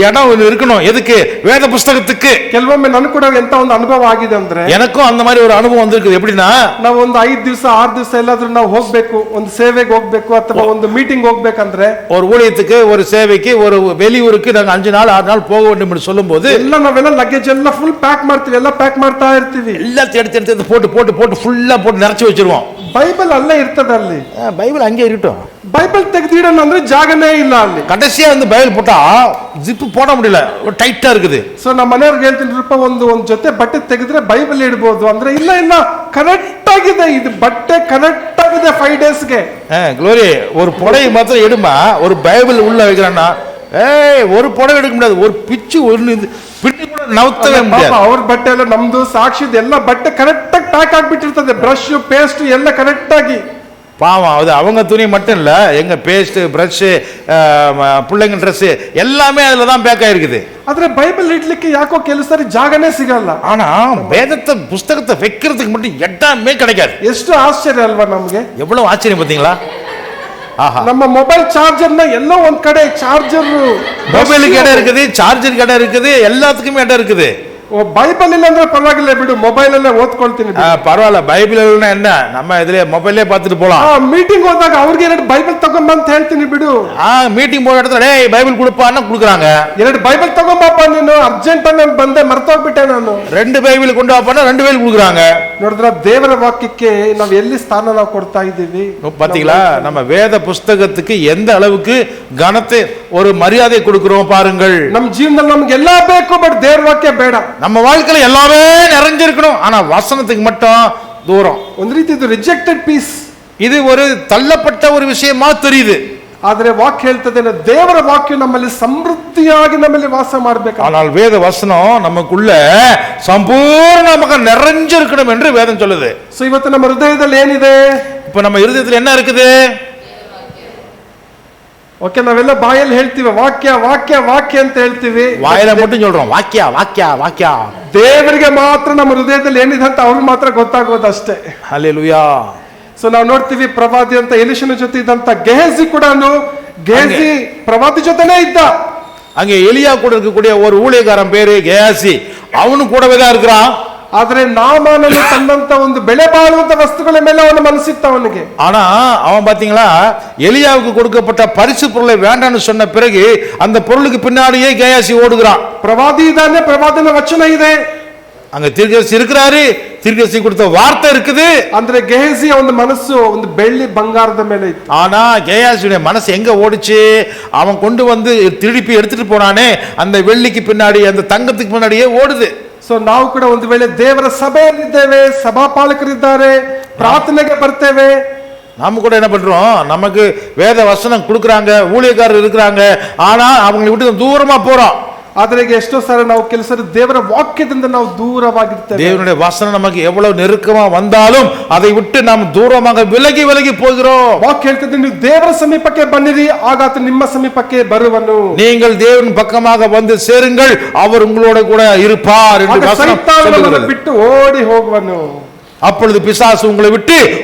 S2: இடம் இருக்கணும். எதுக்கு? வேத புஸ்தகத்துக்கு.
S1: ಕೆಲವೊಮ್ಮೆ ನನಗೆ ಕೂಡ ಎಂತ ಒಂದು ಅನುಭವ ಆಗಿದೆ ಅಂದ್ರೆ,
S2: எனக்கும் அந்த மாதிரி ஒரு அனுபவம் வந்திருக்கு. எப்படின்னா,
S1: ನಾವು ಒಂದು 5 ದಿವಸ 6 ದಿವಸ ಎಲ್ಲಾದ್ರೂ ನಾವು ಹೋಗ್ಬೇಕು, ಒಂದು ಸೇವೆಗೆ ಹೋಗ್ಬೇಕು ಅಥವಾ ಒಂದು ಮೀಟಿಂಗ್ ಹೋಗ್ಬೇಕಂದ್ರೆ,
S2: ஒரு ஊழியத்துக்கு, ஒரு சேவைக்கு, ஒரு வெளியூருக்கு நாங்க 5 நாள் 6 நாள் போக வேண்டும் என்று சொல்லும் போது
S1: ಎಲ್ಲ ನಾವೆಲ್ಲ ಲಗೇಜ್ ಎಲ್ಲ ಫುಲ್ ಪ್ಯಾಕ್ ಮಾಡ್ತೀವಿ, ಎಲ್ಲ ಪ್ಯಾಕ್ ಮಾಡ್ತಾ ಇರ್ತೀವಿ,
S2: எல்லாத்தையும் எடுத்து போட்டு ஃபுல்லா போட்டு நிறைச்சு வச்சிருவோம்.
S1: ಬೈಬಲ್ ಅಲ್ಲೇ ಇರ್ತದೆ ಅಲ್ಲಿ.
S2: பைபிள் அங்கே இருக்கட்டும்.
S1: ಬೈಬಲ್ ತೆಗೆದಿಡೋಣ ಅಂದ್ರೆ ಜಾಗನೇ ಇಲ್ಲ ಅಲ್ಲಿ.
S2: கடைசியா வந்து பைபிள் போட்டா ஜிப் போட முடியல, டைட்டா இருக்குது.
S1: ಸೊ ನಮ್ಮ ಮನೆಯವ್ರಿಗೆ ಹೇಳ್ತೀನಿ, ಒಂದು ಜೊತೆ ಬಟ್ಟೆ ತೆಗೆದ್ರೆ ಬೈಬಲ್ ಇಡಬಹುದು ಅಂದ್ರೆ, ಇಲ್ಲ ಕರೆಕ್ಟ್ ಆಗಿದೆ, ಇದು ಬಟ್ಟೆ ಕರೆಕ್ಟ್ ಆಗಿದೆ 5 ಡೇಸ್ಗೆ.
S2: க்ளோரி, ஒரு புடவை மாத்திரம் எடுமா, ஒரு பைபிள் உள்ள வைக்கிறான்னா ஒரு புடவை எடுக்க முடியாது, ஒரு பிச்சு ஒண்ணு பின்னி கூட நவுத்தவே முடியாது.
S1: ಅವ್ರ ಬಟ್ಟೆ ಎಲ್ಲ, ನಮ್ದು ಸಾಕ್ಷಿದ ಎಲ್ಲ ಬಟ್ಟೆ ಕರೆಕ್ಟ್ ಆಗಿ ಪ್ಯಾಕ್ ಆಗ್ಬಿಟ್ಟಿರ್ತದೆ, ಬ್ರಷ್ ಪೇಸ್ಟ್ ಎಲ್ಲ ಕರೆಕ್ಟ್ ಆಗಿ.
S2: பாவம், அது அவங்க துணி மட்டும் இல்ல, எங்க பேஸ்ட் பிரஷ் பிள்ளைங்க ட்ரெஸ் எல்லாமே அதுல தான் பேக் ஆயிருக்குது.
S1: ಆದ್ರೆ ಬೈಬಲ್ ಇಡ್ಲಿಕ್ಕೆ ಯಾಕೋ ಕೆಲವು ಸಾರಿ ಜಾಗನೇ ಸಿಗಲ್ಲ.
S2: ஆனா வேதத்தை புஸ்தகத்தை வைக்கிறதுக்கு மட்டும் இடமே கிடைக்காது.
S1: ಎಷ್ಟು ಆಶ್ಚರ್ಯ ಅಲ್ವಾ ನಮ್ಗೆ?
S2: எவ்வளவு ஆச்சரியம் பாத்தீங்களா? ஆஹா,
S1: ನಮ್ಮ ಮೊಬೈಲ್ ಚಾರ್ಜರ್ ನ ಎಲ್ಲೋ ಒಂದ್ ಕಡೆ ಚಾರ್ಜರ್,
S2: மொபைலுக்கு இடம் இருக்குது, சார்ஜருக்கு இடம் இருக்குது, எல்லாத்துக்குமே இடம் இருக்குது.
S1: ಬೈಬಲ್ ಇಲ್ಲ ಅಂದ್ರೆ ಪರವಾಗಿಲ್ಲ ಬಿಡು, ಮೊಬೈಲ್ ಅಲ್ಲೇ ಓದ್ಕೊಳ್ತೀನಿ.
S2: பரவாயில்ல, பைபிள் என்ன நம்ம இதுல மொபைல்லே பார்த்துட்டு போலாம்.
S1: ಮೀಟಿಂಗ್ ಹೋದಾಗ ಅವ್ರಿಗೆ 2 ಬೈಬಲ್ ತಗೊಂಬ ಅಂತ ಹೇಳ್ತೀನಿ ಬಿಡು.
S2: மீட்டிங் போற இடத்துல டேய் பைபிள் கொடுப்பான்னா கொடுக்குறாங்க.
S1: 2 ಬೈಬಲ್ ತಗೊಂಬಪ್ಪ, ನೀನು ಅರ್ಜೆಂಟ್ ಆಗಿ ನಾನು ಬಂದೆ ಮರ್ತೋಗ್ಬಿಟ್ಟೆ ನಾನು.
S2: 2 ಬೈಬಲ್ ಕೊಂಡು ಹೋಗ್ಪಾನ 2 ಬೈಬಲ್ கொடுக்குறாங்க.
S1: ನೋಡಿದ್ರ ದೇವರ ವಾಕ್ಯಕ್ಕೆ ನಾವು ಎಲ್ಲಿ ಸ್ಥಾನ ನಾವು ಕೊಡ್ತಾ ಇದ್ದೀವಿ
S2: பாத்தீங்களா? நம்ம வேத புஸ்தகத்துக்கு எந்த அளவுக்கு கனத்தை ஒரு மரியாதை கொடுக்கிறோம் பாருங்கள்.
S1: ನಮ್ಮ ಜೀವನದಲ್ಲಿ ನಮ್ಗೆ ಎಲ್ಲಾ ಬೇಕು, ಬಟ್ ದೇವರ ವಾಕ್ಯ ಬೇಡ.
S2: நம்ம வாழ்க்கையில எல்லாமே நிறைஞ்சிருக்கணும், ஆனா வசனத்துக்கு மட்டும் தூரம்.
S1: ಒಂದು ರೀತಿ ಇದು ರಿಜೆಕ್ಟೆಡ್ ಪೀಸ್.
S2: இது ஒரு தள்ளப்பட்ட ஒரு விஷயமா தெரியுது.
S1: ಆದ್ರೆ ವಾಕ್ಯ ಹೇಳ್ತದೆ, ದೇವರ ವಾಕ್ಯ ನಮ್ಮಲ್ಲಿ ಸಮೃದ್ಧಿಯಾಗಿ ನಮ್ಮಲ್ಲಿ ವಾಸ ಮಾಡಬೇಕು.
S2: ஆனால் வேத வசனம் நமக்குள்ள சம்பூர்ணமாக நிறைஞ்சிருக்கணும் என்று வேதம் சொல்லுது.
S1: ಸೊ ಇವತ್ತು ನಮ್ಮ ಹೃದಯದಲ್ಲಿ ಏನಿದೆ?
S2: இப்ப நம்ம இருதயத்துல என்ன இருக்குது?
S1: ಓಕೆ, ನಾವೆಲ್ಲ ಬಾಯಲ್ಲಿ ಹೇಳ್ತೀವಿ ವಾಕ್ಯ ವಾಕ್ಯ ವಾಕ್ಯ ಅಂತ ಹೇಳ್ತೀವಿ,
S2: வாயில மட்டும் சொல்றோம் வாக்கிய வாக்கிய வாக்கிய.
S1: ದೇವರಿಗೆ ಮಾತ್ರ ನಮ್ಮ ಹೃದಯದಲ್ಲಿ ಏನಿದೆ ಅಂತ ಅವ್ರಿಗೆ ಮಾತ್ರ ಗೊತ್ತಾಗೋದು ಅಷ್ಟೇ.
S2: ஹல்லேலூயா.
S1: ಸೊ ನಾವು ನೋಡ್ತೀವಿ, ಪ್ರವಾದಿ ಅಂತ ಎಲಿಷನ ಜೊತೆ ಇದ್ದಂತ ಗೆಹಜಿ ಕೂಡ, ಗೆಹಜಿ ಪ್ರವಾದಿ ಜೊತೆನೇ ಇದ್ದ.
S2: அங்கே எலியா கூட இருக்கக்கூடிய ஒரு ஊழியக்காரன் பேரு கேயாசி, அவனு கூடவே தான் இருக்கிறான்.
S1: ಆದ್ರೆ ನಾಮಾನನು ತಂದಂತ ಒಂದು ಬೆಲೆ ಬಾಳುವಂತ ವಸ್ತುಗಳ ಮೇಲೆ ಅವನ ಮನಸ್ಸಿತ್ತು ಅವನಿಗೆ.
S2: ஆனா அவன் பாத்தீங்களா, எலியாவுக்கு கொடுக்கப்பட்ட பரிசு பொருளை வேண்டாம்னு சொன்ன பிறகு அந்த பொருளுக்கு பின்னாடியே கேயாசி ஓடுகிறான்.
S1: ಪ್ರವಾದಿ ಇದ್ದಾನೆ, ಪ್ರವಾದನ ವಚನ ಇದೆ,
S2: அங்க தீர்க்கதரிசி இருக்கிறாரு, தீர்க்கதரிசி கொடுத்த வார்த்தை இருக்குது.
S1: ಅಂದ್ರೆ ಗೆಹಜಿಯ ಒಂದು ಮನಸ್ಸು ಒಂದು ಬೆಳ್ಳಿ ಬಂಗಾರದ ಮೇಲೆ ಇತ್ತು.
S2: ஆனா கேயாசியுடைய மனசு எங்க ஓடிச்சு? அவன் கொண்டு வந்து திருப்பி எடுத்துட்டு போனானே அந்த வெள்ளிக்கு பின்னாடி, அந்த தங்கத்துக்கு பின்னாடியே ஓடுது.
S1: ಸೊ ನಾವು ಕೂಡ ಒಂದು ವೇಳೆ ದೇವರ ಸಭೆಯಲ್ಲಿದ್ದೇವೆ, ಸಭಾಪಾಲಕರಿದ್ದಾರೆ, ಪ್ರಾರ್ಥನೆಗೆ ಬರ್ತೇವೆ,
S2: நாம கூட என்ன பண்றோம்? நமக்கு வேத வசனம் கொடுக்கறாங்க, ஊழியக்காரர் இருக்கிறாங்க, ஆனா அவங்களை விட்டு தூரமா போறோம்.
S1: ಆದ್ರೆ ಈಗ ಎಷ್ಟೋ ಸಾರಿ ನಾವು ಕೆಲಸ ದೇವರ ವಾಕ್ಯದಿಂದ ನಾವು ದೂರವಾಗಿರ್ತೇವೆ.
S2: தேவனுடைய வசனம் நமக்கு எவ்வளவு நெருக்கமா வந்தாலும் அதை விட்டு நாம் தூரமாக விலகி விலகி போகிறோம்.
S1: ವಾಕ್ಯ ಹೇಳ್ತಿದ್ರೆ, ನೀವು ದೇವರ ಸಮೀಪಕ್ಕೆ ಬನ್ನಿರಿ, ಆಗ ಆತ ನಿಮ್ಮ ಸಮೀಪಕ್ಕೆ ಬರುವನು.
S2: நீங்கள் தேவன் பக்கமாக வந்து சேருங்கள், அவர் உங்களோட கூட இருப்பார் என்று
S1: ಆಗ
S2: வசனம்
S1: ಸೈತಾನನನ್ನು
S2: சொல்லுகிறது.
S1: ಬಿಟ್ಟು ಓಡಿ ಹೋಗುವನು.
S2: அப்பொழுது பிசாசு உங்களை விட்டு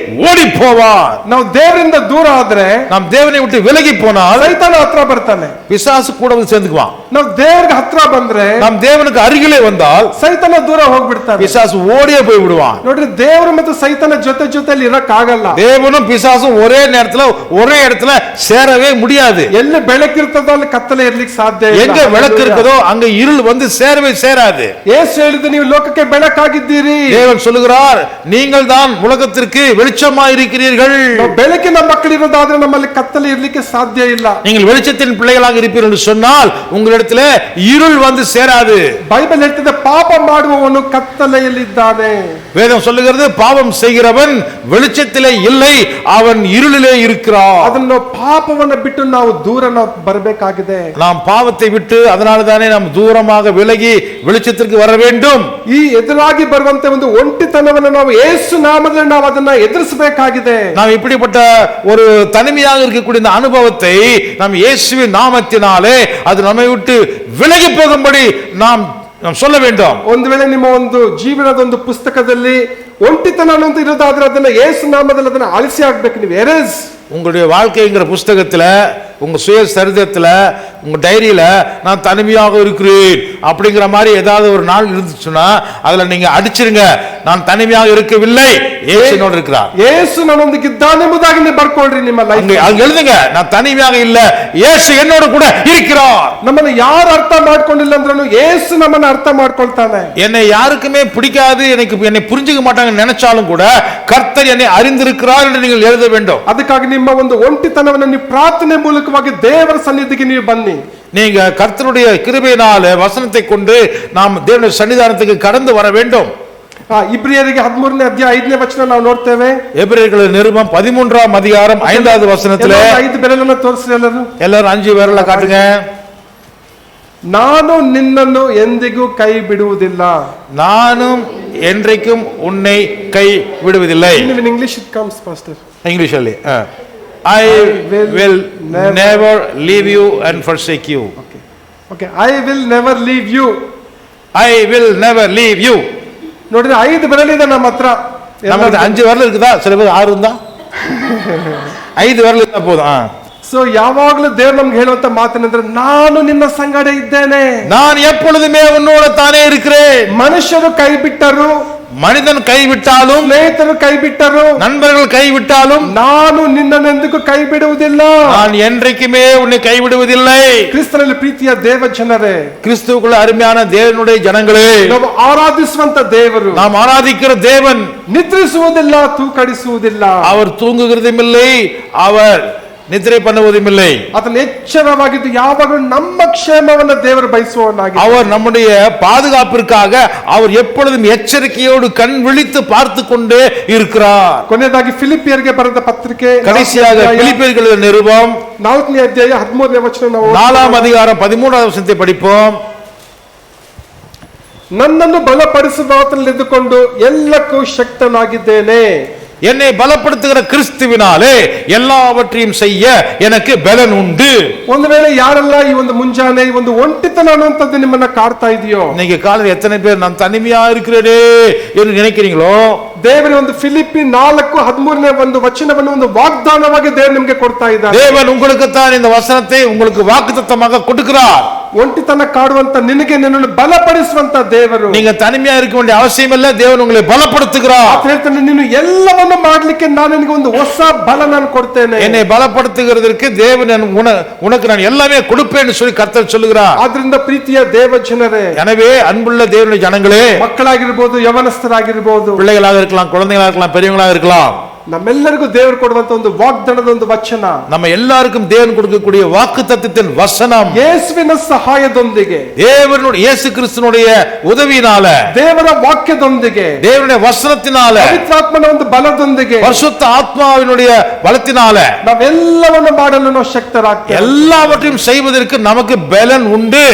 S2: ஓடி போவார்.
S1: ನಾವು ದೇವರಿಂದ ದೂರ ಆದ್ರೆ,
S2: நாம் தேவனை விட்டு விலகி போனால்
S1: ಸೈತಾನ ಹತ್ರ ಬರ್ತಾನೆ,
S2: பிசாசு கூட வந்து சேர்ந்துக்குவான்.
S1: ನಾವು ದೇವರಿಗೆ ಹತ್ರ ಬಂದ್ರೆ,
S2: நாம் தேவனுக்கு அருகிலே வந்தால்
S1: ಸೈತಾನ ದೂರ ಹೋಗ್ಬಿಡ್ತಾನೆ.
S2: பிசாசு ஓடியே போய் விடுவான்.
S1: ನೋಡ್ರಿ, ದೇವರು ಮತ್ತು ಸೈತಾನ ಜೊತೆ ಜೊತೆಲಿ ಇರಕ್ ಆಗಲ್ಲ.
S2: தேவனும் பிசாசும் ஒரே நேரத்துல ஒரே இடத்துல சேரவே முடியாது.
S1: ಎಲ್ಲಿ ಬೆಳಕಿರ್ತದೋ ಅಲ್ಲಿ ಕತ್ತಲೆ ಇರ್ಲಿಕ್ಕೆ ಸಾಧ್ಯ ಇಲ್ಲ.
S2: எங்க விளக்கு இருக்குதோ அங்க இருள் வந்து சேரவே சேராது.
S1: ಯೇಸು ಹೇಳಿದ, ನೀವು ಲೋಕಕ್ಕೆ ಬೆಳಕಾಗಿದ್ದೀರಿ.
S2: தேவன் சொல்லுகிறார், நீங்கள் தான் உலகத்திற்கு வெளிச்சமாய் இருக்கிறீர்கள்.
S1: ನಾವು ಬೆಳಕಿನ ಮಕ್ಕಳಿರೋದಾದ್ರೆ ನಮ್ಮಲ್ಲಿ ಕತ್ತಲೆ ಇರ್ಲಿಕ್ಕೆ ಸಾಧ್ಯ ಇಲ್ಲ.
S2: நீங்கள் வெளிச்சத்தின் பிள்ளைகளாக இருப்பீர்கள் என்று சொன்னால் உங்களிடத்திலே இருள் வந்து சேராது.
S1: ಬೈಬಲ್ ಹೇಳ್ತಿದೆ, ಪಾಪ ಮಾಡುವವನು ಕತ್ತಲೆಯಲ್ಲಿದ್ದಾನೆ.
S2: வேதம் சொல்லுகிறது, பாவம் செய்கிறவன் வெளிச்சத்திலே இல்லை, அவன் இருளிலே இருக்கிறான்.
S1: ಅದನ್ನು ಪಾಪವನ್ನ ಬಿಟ್ಟು ನಾವು ದೂರ ನಾವು ಬರಬೇಕಾಗಿದೆ.
S2: நாம் பாவத்தை விட்டு அதனால தானே நாம் தூரமாக விலகி வெளிச்சத்திற்கு வர வேண்டும்.
S1: ಈ ಎದುರಾಗಿ ಬರುವಂತೆ ಒಂದು ಒಂಟಿತನವನ್ನು ನಾವು ಯೇಸು ನಾಮದಲ್ಲಿ ನಾವು ಅದನ್ನ ಎದುರಿಸಬೇಕಾಗಿದೆ.
S2: நாம் இப்படிப்பட்ட ஒரு தனிமையாக இருக்கக்கூடிய இந்த அனுபவத்தை நாம் இயேசுவின் நாமத்தினாலே அது நம்மை விட்டு விலகி போகும்படி நாம் சொல்ல வேண்டும்.
S1: ಒಂದು ವೇಳೆ ನಿಮ್ಮ ಒಂದು ಜೀವನದ ಒಂದು ಪುಸ್ತಕದಲ್ಲಿ ಒಂಟಿತನ ಅನ್ನೋದು ಇರೋದಾದ್ರೆ ಅದನ್ನ ಯೇಸು ನಾಮದಲ್ಲಿ ಅದನ್ನ ಅಳಿಸಿ ಹಾಕ್ಬೇಕು. ನೀವು ಎರೇಸ್
S2: உங்களுடைய வாழ்க்கைங்கிற புஸ்தகத்துல, உங்க சுயசரிதத்துல, உங்க டைரியில நான் தனிமையாக இருக்கிறேன் அப்படிங்கிற மாதிரி ஏதாவது ஒரு நாள் இருந்துச்சுன்னா அதுல நீங்க அடிச்சிருங்க, நான் தனிமையாக இருக்கவில்லை, இயேசுவோடு இருக்கிறார்.
S1: ಯೇಸು ನನ್ನೊಂದಿಗೆ ಇದ್ದಾನೆಂಬುದಾಗಿ ನೀವು ಬರ್ಕೊಳ್ರಿ ನಿಮ್ಮ ಲೈಫ್.
S2: அங்க எழுதுங்க, நான் தனிமையாக இல்ல, இயேசு என்னோட கூட இருக்கிறார்.
S1: ನಮ್ಮನ್ನು ಯಾರು ಅರ್ಥ ಮಾಡ್ಕೊಂಡಿಲ್ಲ ಅಂದ್ರೂ ಯೇಸು ನಮ್ಮನ್ನ ಅರ್ಥ ಮಾಡ್ಕೊಳ್ತಾನೆ.
S2: என்னை யாருக்குமே பிடிக்காது, என்னை புரிஞ்சுக்க மாட்டாங்க நினைச்சாலும் கூட கர்த்தர் என்னை அறிந்திருக்கிறார் என்று நீங்கள் எழுத வேண்டும்.
S1: ಅದಕ್ಕಾಗಿ ನಿಮ್ಮ ಒಂದು ಒಂಟಿತನವನ್ನು ನೀವು ಪ್ರಾರ್ಥನೆ ಮೂಲಕವಾಗಿ ದೇವರ ಸನ್ನಿಧಿಗೆ ನೀವು ಬನ್ನಿ.
S2: நீங்க கர்த்தருடைய கிருபையினால வசனத்தை கொண்டு நாம் தேவனுடைய சன்னிதானத்துக்கு கடந்து வர வேண்டும்.
S1: ಇಬ್ರಿಯರಿಗೆ 13ನೇ ಅಧ್ಯಾಯ 5ನೇ ವಚನ ನಾವು ನೋಡ್ತೇವೆ.
S2: எபிரேயர்கள் நிருபம் 13ஆம் அதிகாரம் 5வது வசனத்திலே
S1: 5 ಬೆರಳನ್ನು ತೋರಿಸ್ರಿ ಎಲ್ಲರೂ.
S2: எல்லாரும் 5 விரல காட்டுங்க.
S1: ನಾನು ನಿನ್ನನ್ನು ಎಂದಿಗೂ ಕೈ ಬಿಡುವುದಿಲ್ಲ.
S2: நானும் என்றைக்கும் உன்னை கை விடுவதில்லை.
S1: Even in English it comes, Pastor.
S2: இங்கிலீஷ்ல I will never leave you and forsake you.
S1: Okay, I will never leave you.
S2: I will never leave you.
S1: ನೋಡಿದ್ರೆ 5 ಬೆರಳು ಇದೆ ನಮ್ಮ ಹತ್ರ.
S2: நமக்கு 5 விரல் இருக்குதா? சில பேர் 6 இருந்தா 5 விரல் இருந்தா போதும்.
S1: ಸೊ ಯಾವಾಗಲೂ ದೇವರು ನಮ್ಗೆ ಹೇಳುವಂತ ಮಾತೇನೆಂದ್ರೆ ನಾನು ನಿನ್ನ ಸಂಗಡ ಇದ್ದೇನೆ.
S2: நான் எப்பொழுதுமே உன்னோட தானே இருக்கிறேன்.
S1: ಮನುಷ್ಯರು ಕೈ ಬಿಟ್ಟರು,
S2: மனிதன் கைவிட்டாலும்,
S1: ಸ್ನೇಹಿತರು ಕೈ ಬಿಟ್ಟರು,
S2: நண்பர்கள் கைவிட்டாலும்,
S1: ನಾನು ನಿನ್ನನ್ನೆಂದಿಗೂ ಕೈ ಬಿಡುವುದಿಲ್ಲ.
S2: நான் என்றைக்குமே உன்னை கைவிடுவதில்லை.
S1: ಕ್ರಿಸ್ತನಲ್ಲಿ ಪ್ರೀತಿಯ ದೇವ ಜನರೇ,
S2: கிறிஸ்துவுக்குள்ள அருமையான தேவனுடைய ஜனங்களே,
S1: ನಾವು ಆರಾಧಿಸುವಂತ ದೇವರು
S2: நாம் ஆராதிக்கிற தேவன்
S1: ನಿದ್ರಿಸುವುದಿಲ್ಲ, ತೂಕಡಿಸುವುದಿಲ್ಲ.
S2: அவர் தூங்குகிறதும் இல்லை, அவர் நித்திரை பண்ணுவதும் இல்லை.
S1: ಅದನ್ನ ಎಚ್ಚರವಾಗಿದ್ದು ಯಾವಾಗಲೂ ನಮ್ಮ ಕ್ಷೇಮವನ್ನು ದೇವರು ಬಯಸುವವನಾಗಿ,
S2: அவர் நம்முடைய பாதுகாப்பிற்காக அவர் எப்பொழுதும் எச்சரிக்கையோடு கண் விழித்து பார்த்து கொண்டே இருக்கிறார்.
S1: ಕೊನೆಯದಾಗಿ ಫಿಲಿಪಿಯರಿಗೆ ಬರೆದ ಪತ್ರಿಕೆ
S2: கடைசியாக பிலிப்பியர்களுடைய நிருபம்
S1: 4ನೇ ಅಧ್ಯಾಯ 13ನೇ ವಚನ ನಾವು
S2: 4ஆம் அதிகாரம் 13வது வசனத்தை படிப்போம்.
S1: ನನ್ನನ್ನು ಬಲಪಡಿಸುವಾತನಲ್ಲಿ ಇದ್ದುಕೊಂಡು ಎಲ್ಲಕ್ಕೂ ಶಕ್ತನಾಗಿದ್ದೇನೆ.
S2: என்னை பலப்படுத்துகிற கிறிஸ்துவினாலே எல்லாவற்றையும் செய்ய எனக்கு பலன் உண்டு.
S1: ಒಂದು ವೇಳೆ ಯಾರೆಲ್ಲ ಈ ಒಂದು ಮುಂಜಾನೆ ಈ ಒಂದು ಒಂಟಿತನ ಅನ್ನುವಂಥದ್ದು ನಿಮ್ಮನ್ನ ಕಾಡ್ತಾ ಇದೆಯೋ,
S2: இன்னைக்கு காலையில் எத்தனை பேர் நான் தனிமையா இருக்கிறேனே என்று நினைக்கிறீங்களோ,
S1: ದೇವರ ಒಂದು ಫಿಲಿಪ್ಪಿ 4:13ನೇ ಒಂದು ವಚನವನ್ನು ಒಂದು ವಾಗ್ದಾನವಾಗಿ ದೇವರು ನಿಮಗೆ ಕೊಡ್ತಾ ಇದ್ದಾರೆ.
S2: தேவன் உங்களுக்குத்தான் இந்த வசனத்தை உங்களுக்கு வாக்குத்தத்தமாக கொடுக்கிறார்.
S1: ಒಂಟಿತನ ಕಾಡುವಂತ ನಿನಗೆ ನಿನ್ನನ್ನು ಬಲಪಡಿಸುವಂತ ದೇವರು.
S2: நீங்க தனிமையா இருக்க வேண்டிய அவசியம் இல்லை, தேவன் உங்களை பலப்படுத்துகிறார்.
S1: ಹೇಳ್ತಾನೆ, ನೀನು ಎಲ್ಲವನ್ನು ಮಾಡ್ಲಿಕ್ಕೆ ನಾನು ನಿನಗೆ ಒಂದು ಹೊಸ ಬಲ ನಾನು ಕೊಡ್ತೇನೆ.
S2: என்னை பலப்படுத்துகிறதற்கு தேவன் உனக்கு நான் எல்லாமே கொடுப்பேன்னு சொல்லி கர்த்தர் சொல்லுகிறார்.
S1: ಆದ್ರಿಂದ ಪ್ರೀತಿಯ ದೇವ ಜನರೇ,
S2: எனவே அன்புள்ள தேவனுடைய ஜனங்களே,
S1: ಮಕ್ಕಳಾಗಿರ್ಬೋದು, ಯವನಸ್ಥರಾಗಿರ್ಬೋದು,
S2: பிள்ளைகளாக இருக்கலாம், குழந்தைகளாக இருக்கலாம், பெரியவங்களாக இருக்கலாம்,
S1: ನಮ್ಮೆಲ್ಲರಿಗೂ ದೇವರು ಕೊಡುವಂತ ಒಂದು ವಾಗ್ದಾನದ ಒಂದು ವಚನ,
S2: நம்ம எல்லாருக்கும் தேவன் கொடுக்கக்கூடிய வாக்குத்தத்தத்தின் வசனம்,
S1: ಯೇಸುವಿನ ಸಹಾಯದೊಂದಿಗೆ,
S2: தேவனுடைய இயேசு கிறிஸ்துவினுடைய உதவியினால,
S1: ದೇವರ ವಾಕ್ಯದೊಂದಿಗೆ,
S2: தேவனுடைய வசனத்தினால,
S1: ಪವಿತ್ರಾತ್ಮನ ಒಂದು ಬಲದೊಂದಿಗೆ,
S2: பரிசுத்த ஆத்மாவினுடைய பலத்தினால
S1: ನಾವೆಲ್ಲವನ್ನು ಮಾಡಲು ನಾವು ಶಕ್ತರಾಗ್ತೇವೆ.
S2: எல்லாவற்றையும் செய்வதற்கு நமக்கு பலன் உண்டு.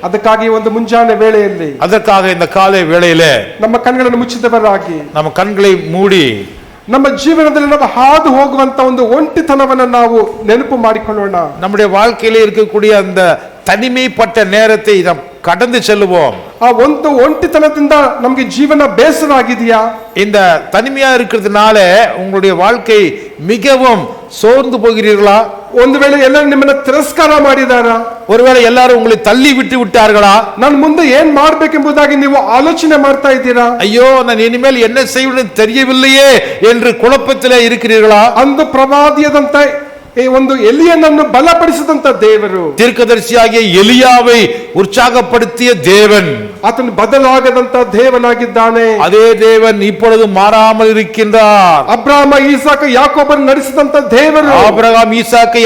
S1: ಅದಕ್ಕಾಗಿ ಒಂದು ಮುಂಜಾನೆ ವೇಳೆಯಲ್ಲಿ
S2: அதற்காக இந்த காலை வேளையிலே
S1: ನಮ್ಮ ಕಣ್ಣುಗಳನ್ನು ಮುಚ್ಚಿದವರಾಗಿ,
S2: நம்ம கண்களை மூடி
S1: ನಮ್ಮ ಜೀವನದಲ್ಲಿ ನಾವು ಹಾದು ಹೋಗುವಂತ ಒಂದು ಒಂಟಿತನವನ್ನು ನಾವು ನೆನಪು ಮಾಡಿಕೊಳ್ಳೋಣ.
S2: நம்முடைய வாழ்க்கையிலே இருக்கக்கூடிய அந்த தனிமைப்பட்ட நேரத்தை நாம் கடந்து செல்லுவோம்.
S1: ಆ ಒಂದು ಒಂಟಿತನದಿಂದ ನಮಗೆ ಜೀವನ ಬೇಸರ ಆಗಿದೆಯಾ?
S2: இந்த தனிமையா இருக்கிறதுனால உங்களுடைய வாழ்க்கை மிகவும் சோர்ந்து போகிறீர்களா?
S1: ಒಂದು ವೇಳೆ ಎಲ್ಲರೂ ನಿಮ್ಮನ್ನ ತಿರಸ್ಕಾರ ಮಾಡಿದಾರಾ?
S2: ஒருவேளை எல்லாரும் உங்களை தள்ளி விட்டு விட்டார்களா?
S1: ನಾನು ಮುಂದೆ ಏನ್ ಮಾಡ್ಬೇಕೆಂಬುದಾಗಿ ನೀವು ಆಲೋಚನೆ ಮಾಡ್ತಾ ಇದ್ದೀರಾ?
S2: ஐயோ, நான் இனிமேல் என்ன செய்வது தெரியவில்லையே என்று குழப்பத்திலே இருக்கிறீர்களா?
S1: ಅಂದು ಪ್ರವಾದಿಯಾದಂತ ಈ ಒಂದು ಎಲಿಯನನ್ನು ಬಲಪಡಿಸಿದಂತ ದೇವರು,
S2: தீர்க்கதரிசியாகிய எலியாவை உற்சாகப்படுத்திய தேவன்,
S1: ಆತನು ಬದಲಾಗದಂತ ದೇವನಾಗಿದ್ದಾನೆ.
S2: அதே தேவன் இப்பொழுது மாறாமல் இருக்கின்றார்.
S1: ಅಬ್ರಾಮ, ಈಸಾಕ, ಯಾಕೋಬನ್ನು ನಡೆಸಿದಂತ ದೇವರು,
S2: ஆபிரகாம், ஈசாக்கு,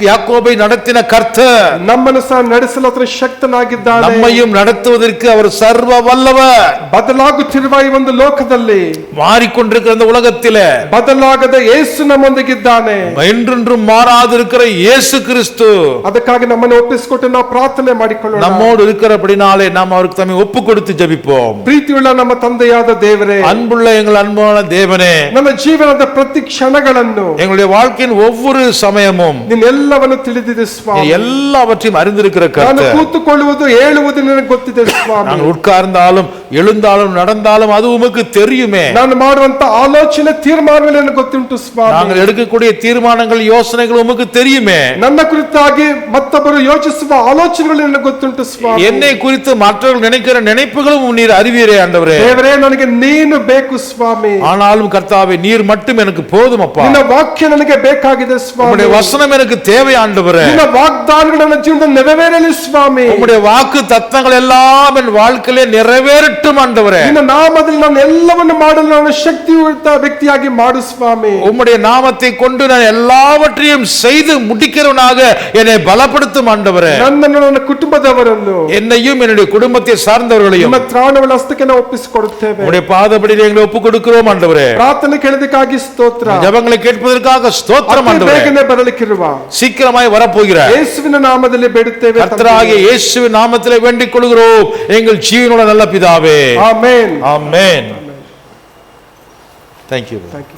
S2: யாக்கோபை நடத்தின கர்த்தர்
S1: ನಮ್ಮನ್ನು ಸಹ ನಡೆಸಲು ಆತನು ಶಕ್ತನಾಗಿದ್ದಾನೆ.
S2: நம்மையும் நடத்துவதற்கு அவர் சர்வ வல்லவர்.
S1: ಬದಲಾಗುತ್ತಿರುವ ಈ ಒಂದು ಲೋಕದಲ್ಲಿ,
S2: மாறிக்கொண்டிருக்கிற இந்த உலகத்திலே
S1: ಬದಲಾಗದ ಯೇಸು ನಮ್ಮೊಂದಿಗಿದ್ದಾನೆ.
S2: என்றென்றும் மாறாதிருக்கிற இயேசு கிறிஸ்து
S1: ಅದಕ್ಕಾಗಿ ನಮ್ಮನ್ನು ಒಪ್ಪಿಸಿಕೊಟ್ಟು ನಾವು ಪ್ರಾರ್ಥನೆ ಮಾಡಿಕೊಳ್ಳೋಣ.
S2: நம்மோடு இருக்கிறபடினாலே நாம் அவருக்கு தம்மை ஒப்பு கொடுத்து ஜெபிப்போம்.
S1: ಪ್ರೀತಿಯುಳ್ಳ ನಮ್ಮ ತಂದೆಯಾದ ದೇವರೇ,
S2: அன்புள்ள எங்கள் அன்பான தேவனே,
S1: ನನ್ನ ಜೀವನದ ಪ್ರತಿ ಕ್ಷಣಗಳನ್ನು,
S2: எங்களுடைய வாழ்க்கையின் ஒவ்வொரு சமயமும்
S1: ನೀನೆಲ್ಲವನ್ನು ತಿಳಿದಿದೆ ಸ್ವಾಮಿ.
S2: எல்லாவற்றையும் அறிந்திருக்கிற
S1: ನಾನು
S2: கர்த்தர்,
S1: ಕೂತುಕೊಳ್ಳುವುದು ಹೇಳುವುದು ನಿನಗೆ ಗೊತ್ತಿದೆ ಸ್ವಾಮಿ.
S2: நான் உட்கார்ந்தாலும் எழுந்தாலும் நடந்தாலும் அது உமக்கு தெரியுமே.
S1: ನಾನು ಮಾಡುವಂತ ಆಲೋಚನೆ ತೀರ್ಮಾನಗಳು ನನಗೆ ಗೊತ್ತುಂಟು ಸ್ವಾಮಿ.
S2: நாங்கள் எடுக்கக்கூடிய தீர்மானங்கள் யோசனைகள் உமக்கு தெரியுமே.
S1: ನನ್ನ ಕುರಿತಾಗಿ ಮತ್ತೊಬ್ಬರು ಯೋಚಿಸುವ ಆಲೋಚನೆಗಳು ನನಗೆ ಗೊತ್ತುಂಟು ಸ್ವಾಮಿ.
S2: என்னை குறித்து மற்றவர்கள் நினைக்கிற நினைப்புகளும் நீர் அறிவீரே ஆண்டவரே.
S1: ದೇವರೇ, ನನಗೆ ನೀನು ಬೇಕು ಸ್ವಾಮಿ.
S2: ஆனாலும் கர்த்தாவே, நீர் மட்டும் எனக்கு போதும் அப்பா.
S1: ನಿನ್ನ ವಾಕ್ಯ ನನಗೆ ಬೇಕಾಗಿದೆ ಸ್ವಾಮಿ.
S2: உம்முடைய வசனம் எனக்கு தேவை ஆண்டவரே.
S1: ನಿನ್ನ ವಾಗ್ದಾನಗಳು ನನ್ನ ಜೀವನದಲ್ಲಿ ನೆರವೇರಲಿ ಸ್ವಾಮಿ.
S2: உம்முடைய வாக்கு தத்தங்கள் எல்லாம் என் வாழ்க்கையிலே நிறைவேறட்டும் ஆண்டவரே.
S1: ನಿನ್ನ ನಾಮದಲ್ಲಿ ನಾನು ಎಲ್ಲವನ್ನು ಮಾಡಲು ನಾನು ಶಕ್ತಿಯುತ ವ್ಯಕ್ತಿಯಾಗಿ ಮಾಡು ಸ್ವಾಮಿ.
S2: உம்முடைய நாமத்தை கொண்டு நான் எல்லாவற்றையும் எல்லாவற்றையும் செய்து முடிக்கிறவனாக என்னை பலப்படுத்தும் ஆண்டவரே.
S1: ನನ್ನನ್ನು ನನ್ನ ಕುಟುಂಬದವರನ್ನು
S2: என்னையும் என்னுடைய குடும்பத்தை சார்ந்தவர்களையும்
S1: ನಿಮ್ಮ ತ್ರಾಣಗಳ ಹಸ್ತಕ್ಕೆ ನಾವು ಒಪ್ಪಿಸಿಕೊಡುತ್ತೇವೆ.
S2: உம்முடைய பாதபடியில் எங்களை ஒப்புக் கொடுக்கிறோம் ஆண்டவரே.
S1: ಪ್ರಾರ್ಥನೆ ಕೇಳಿದಕ್ಕಾಗಿ ಸ್ತೋತ್ರ.
S2: ஜெபங்களை கேட்பதற்காக ஸ்தோத்திரம் ஆண்டவரே.
S1: ಬೇಗನೆ ಬರಲಿಕ್ಕಿರುವ
S2: சீக்கிரமாய் வரப்போகிறார்
S1: ಯೇಸುವಿನ ನಾಮದಲ್ಲಿ ಬೇಡುತ್ತೇವೆ.
S2: கர்த்தராகிய இயேசுவின் நாமத்திலே வேண்டிக் கொள்கிறோம் எங்கள் ஜீவனுள்ள நல்ல பிதாவே.
S1: Amen.
S2: Amen. Thank you.
S1: Thank you.